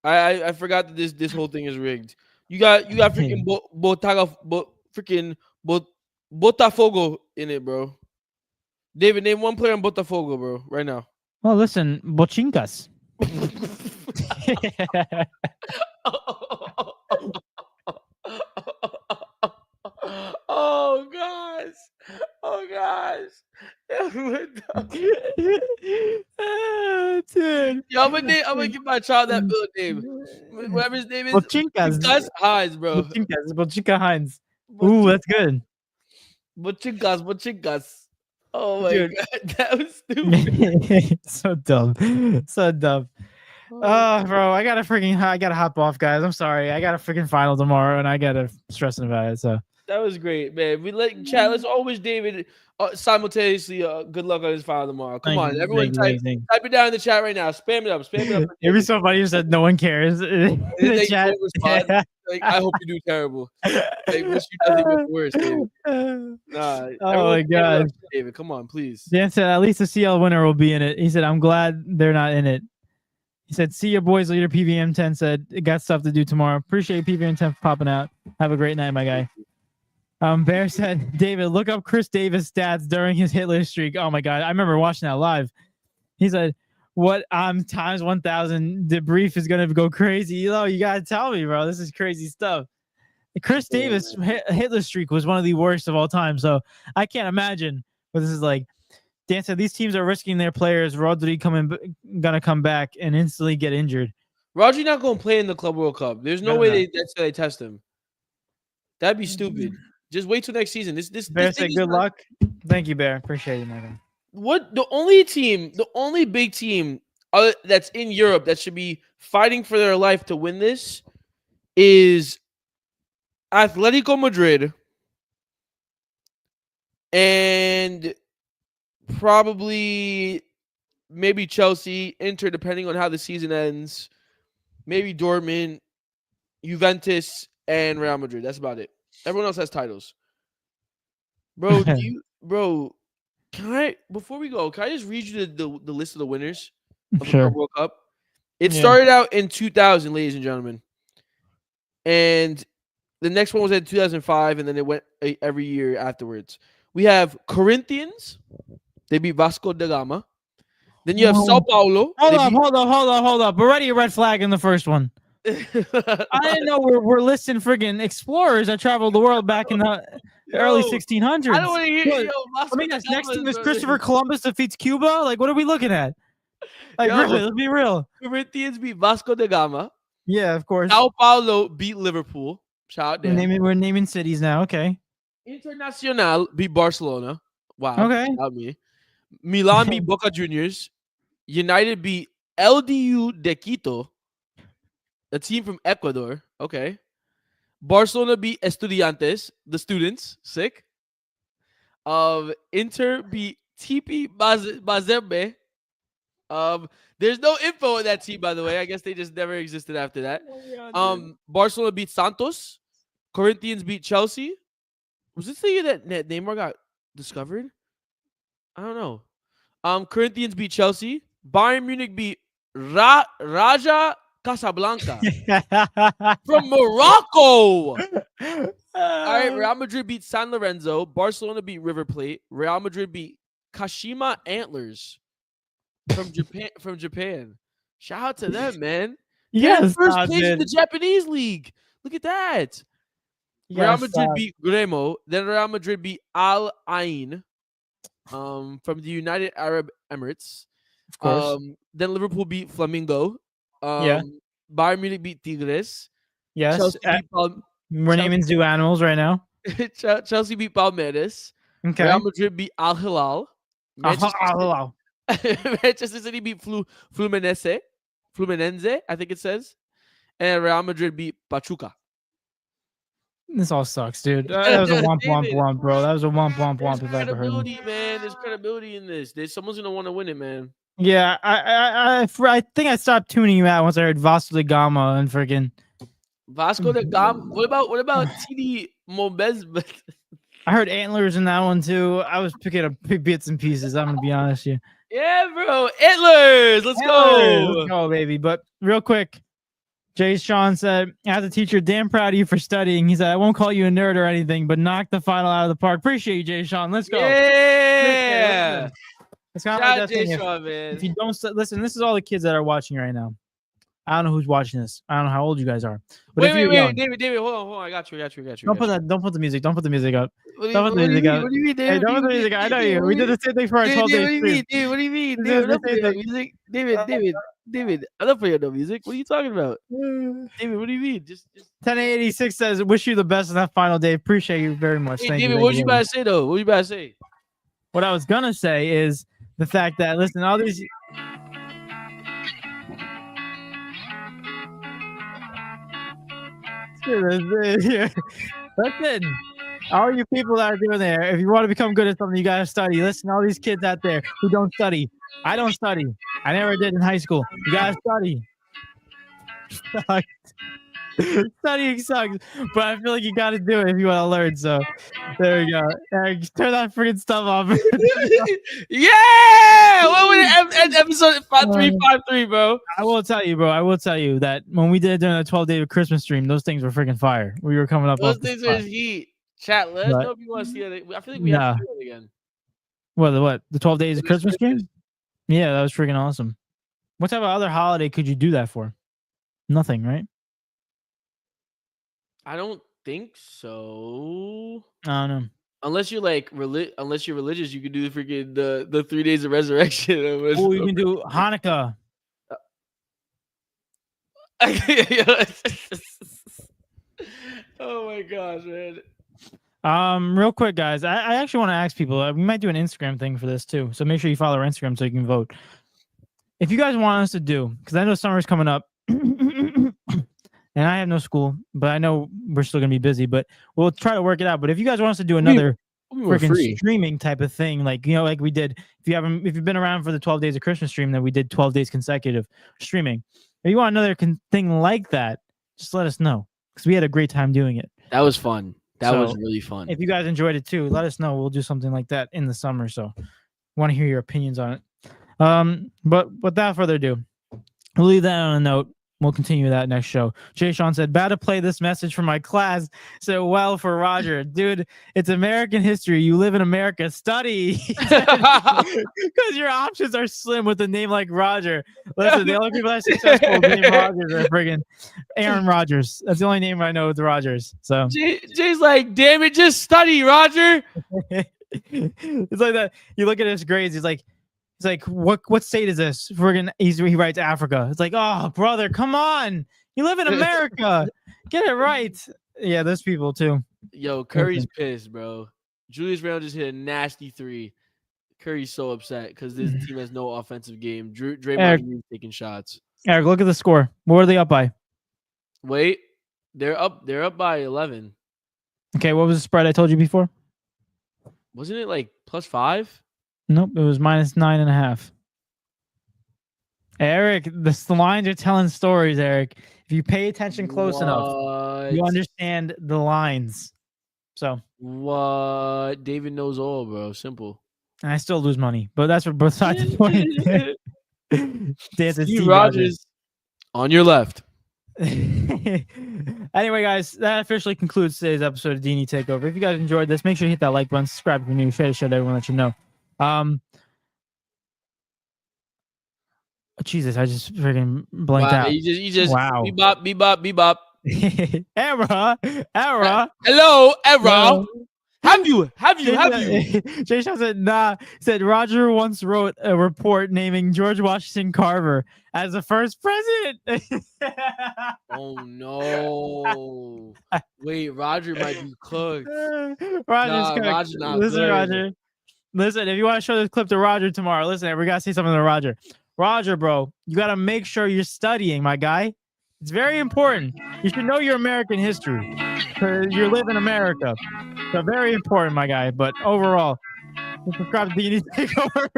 I forgot that this whole thing is rigged. You got freaking Botafogo in it, bro. David, name one player in Botafogo, bro, right now. Well, listen, Bochincas. Oh gosh. Dude. Yo, I'm gonna give my child that middle name. Whatever his name is. Bochincas Hines, bro. Bochinka Hines. Ooh, that's good. Bochincas. Oh my Dude. god, that was stupid. So dumb. So dumb. Oh, bro, I gotta hop off, guys. I'm sorry. I got a freaking final tomorrow, and I gotta stressing about it. So That was great, man. We let chat. Let's all wish David simultaneously good luck on his final tomorrow. Come on, everyone, type it down in the chat right now. Spam it up. Spam it up. It'd be so funny if you said no one cares in the They chat. don't respond. Like, I hope you do terrible. Like, wish you nothing but the worst, David. Nah, Oh my god, David, come on, please. Dan said at least the CL winner will be in it. He said I'm glad they're not in it. He said, see your boys later. PVM 10 said, got stuff to do tomorrow. Appreciate PVM 10 for popping out. Have a great night, my guy. Bear said, David, look up Chris Davis stats during his Hitler streak. Oh my god, I remember watching that live. He said, what times 1,000 debrief is gonna go crazy. You gotta tell me, bro. This is crazy stuff. Chris Davis Hitler streak was one of the worst of all time. So I can't imagine what this is like. Dan said these teams are risking their players. Rodri gonna come back and instantly get injured. Rodri not gonna play in the Club World Cup. There's no way they test him. That'd be stupid. Just wait till next season. Bear said good luck. Thank you, Bear. Appreciate it, my guy. What the only big team that's in Europe that should be fighting for their life to win this is Atletico Madrid and probably maybe Chelsea, Inter, depending on how the season ends. Maybe Dortmund, Juventus, and Real Madrid. That's about it. Everyone else has titles. Bro, before we go, can I just read you the list of the winners of the World Cup? It started out in 2000, ladies and gentlemen. And the next one was in 2005, and then it went every year afterwards. We have Corinthians. They beat Vasco da Gama. Then you have Sao Paulo. Hold up. Already a red flag in the first one. I didn't know we're listing friggin' explorers that traveled the world back in the early 1600s. I don't want to hear you. I mean, that's next team is Christopher Columbus defeats Cuba. Like, what are we looking at? Like, really, let's be real. Corinthians beat Vasco da Gama. Yeah, of course. Sao Paulo beat Liverpool. Shout out there. We're naming cities now. Okay. Internacional beat Barcelona. Wow. Okay. Not me. Milan beat Boca Juniors. United beat LDU de Quito, a team from Ecuador. Okay. Barcelona beat Estudiantes, the students. Sick. Inter beat TP Mazembe. There's no info on that team, by the way. I guess they just never existed after that. Barcelona beat Santos. Corinthians beat Chelsea. Was this the year that Neymar got discovered? I don't know. Corinthians beat Chelsea. Bayern Munich beat Raja Casablanca from Morocco. All right, Real Madrid beat San Lorenzo. Barcelona beat River Plate. Real Madrid beat Kashima Antlers from Japan. Shout out to them, man. Yes, first place in the Japanese league. Look at that. Real Madrid beat Grêmio. Then Real Madrid beat Al Ain from the United Arab Emirates. Of course. Then Liverpool beat Flamengo. Bayern Munich beat Tigres. Yes. Chelsea beat we're naming zoo animals right now. Chelsea beat Palmeiras. Okay. Real Madrid beat Al Hilal. Manchester City beat Fluminense, I think it says. And Real Madrid beat Pachuca. This all sucks, dude. That was a womp, bro. That was a womp if I ever heard it. Man. There's credibility in this. Someone's gonna want to win it, man. Yeah, I think I stopped tuning you out once I heard Vasco da Gama and freaking Vasco da Gama. What about TD Mobez? I heard Antlers in that one too. I was picking up bits and pieces. I'm gonna be honest with you. Yeah, bro. Antlers. Let's go. Let's go, baby. But real quick, Jay Sean said, as a teacher, damn proud of you for studying. He said, I won't call you a nerd or anything, but knock the final out of the park. Appreciate you, Jay Sean. Let's go. Yeah. It's kind of like that thing. If you don't listen, this is all the kids that are watching right now. I don't know who's watching this. I don't know how old you guys are. But wait, David, hold on. I got you. Don't put the music. Don't put the music up. Don't put the music up. What do you mean, David? Hey, don't put the music up. I know you. We did the same thing for our 12 days. What do you mean? David, I don't play no music. What are you talking about? David, what do you mean? Just 1086 says, wish you the best in that final day. Appreciate you very much. Hey, Thank David, you. what you about to say though? What you about to say? what I was gonna say is the fact that listen, all these. Listen, all you people that are doing there, if you want to become good at something, you gotta study. Listen, all these kids out there who don't study. I don't study. I never did in high school. You gotta study. Studying sucks, but I feel like you gotta do it if you want to learn. So there you go. Eric, turn that freaking stuff off. Yeah! What was it? Episode 5353, bro. I will tell you, bro. I will tell you that when we did it during the 12-day Christmas stream, those things were freaking fire. We were coming up. Those things are heat. Chat, let us know if you want to see it. I feel like we have to do it again. What? The 12 days of Christmas stream? Yeah, that was freaking awesome. What type of other holiday could you do that for? Nothing, right? I don't think so. I don't know. Unless you're like unless you're religious, you could do the freaking the 3 days of resurrection. Oh, you can do Hanukkah. Oh my gosh, man. Real quick, guys. I actually want to ask people. We might do an Instagram thing for this too. So make sure you follow our Instagram so you can vote. If you guys want us to do, because I know summer's coming up. And I have no school, but I know we're still gonna be busy. But we'll try to work it out. But if you guys want us to do another freaking streaming type of thing, like like we did, if you've been around for the 12 days of Christmas stream, then we did 12 days consecutive streaming. If you want another thing like that, just let us know because we had a great time doing it. That was fun. That was really fun. If you guys enjoyed it too, let us know. We'll do something like that in the summer. So, want to hear your opinions on it. But without further ado, we'll leave that on a note. We'll continue that next show. Jay Sean said, "Bad to play this message for my class." So well for Roger, dude. It's American history. You live in America. Study, because your options are slim with a name like Roger. Listen, the only people that are successful named Rogers are friggin' Aaron Rodgers. That's the only name I know with Rogers. So Jay's like, "Damn it, just study, Roger." It's like that. You look at his grades. He's like, what state is this? Friggin' he writes Africa. It's like, oh, brother, come on. You live in America. Get it right. Yeah, those people too. Yo, Curry's pissed, bro. Julius Randle just hit a nasty 3. Curry's so upset because this team has no offensive game. Draymond Green taking shots. Eric, look at the score. What are they up by? Wait, they're up by 11. Okay, what was the spread I told you before? Wasn't it like +5? Nope, it was -9.5. Eric, the lines are telling stories, Eric. If you pay attention close enough, you understand the lines. So what? David knows all, bro. Simple. And I still lose money, but that's besides the point. Steve Rogers on your left. Anyway, guys, that officially concludes today's episode of D&E Takeover. If you guys enjoyed this, make sure you hit that like button, subscribe if you're new, share the show to everyone that you know. Jesus, I just freaking blanked out. You just wow. Bebop. Error. Hello, error. Have you? Jay Shaw said, nah. Said Roger once wrote a report naming George Washington Carver as the first president. Oh no! Wait, Roger might be cooked. Roger's not listen, good. Roger. Listen, if you want to show this clip to Roger tomorrow, listen, we gotta say something to Roger. Roger, bro, you gotta make sure you're studying, my guy. It's very important. You should know your American history because you live in America. So very important, my guy. But overall, subscribe to D&E Takeover.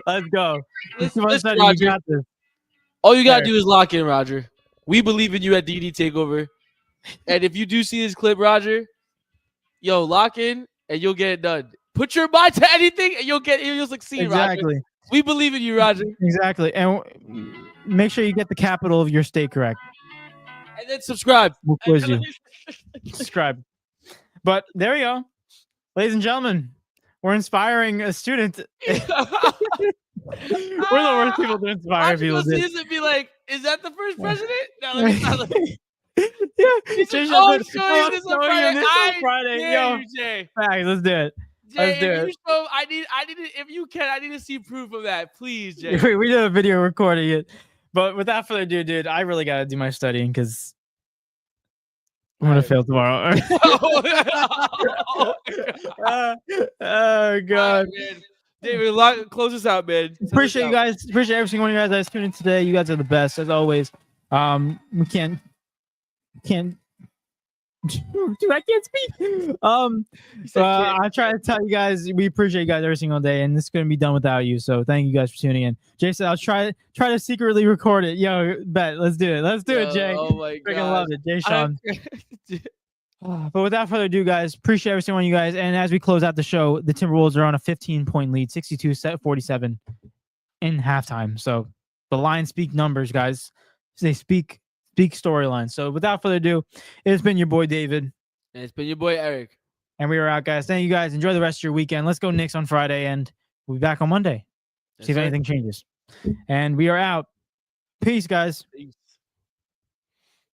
Let's go. Listen, Roger. You got this. All you gotta do is lock in, Roger. We believe in you at D&E Takeover. And if you do see this clip, Roger, yo, lock in and you'll get it done. Put your mind to anything and you'll succeed, exactly. Roger. We believe in you, Roger. Exactly. And make sure you get the capital of your state correct. And then subscribe. We'll quiz you. Subscribe. But there you go. Ladies and gentlemen, we're inspiring a student. We're the worst people to inspire people. And be like, is that the first president? No, let me not look. Yeah. I'll show you this on Friday. Yo, Jay. Right, let's do it. Jay, I need if you can, I need to see proof of that, please, Jay. We did a video recording it. But without further ado, dude, I really gotta do my studying because I'm gonna Alright. fail tomorrow. Oh God, god. man. David, close us out, man. Send us Appreciate you out. guys. Appreciate every single one of you guys that's tuned in today. You guys are the best as always. We can't dude, I can't speak. He said, "Can't." I try to tell you guys we appreciate you guys every single day, and this is gonna be done without you. So thank you guys for tuning in. Jason, I'll try to secretly record it. Yo, bet. Let's do it. Let's do it, Jay. Oh my Freaking god. love it, Jay Sean. But without further ado, guys, appreciate every single one of you guys. And as we close out the show, the Timberwolves are on a 15-point lead, 62-47 in halftime. So the Lions speak numbers, guys. They speak storylines. So without further ado, it's been your boy David. And it's been your boy Eric. And we are out, guys. Thank you guys. Enjoy the rest of your weekend. Let's go Knicks on Friday, and we'll be back on Monday. See if anything changes. And we are out. Peace, guys. Peace.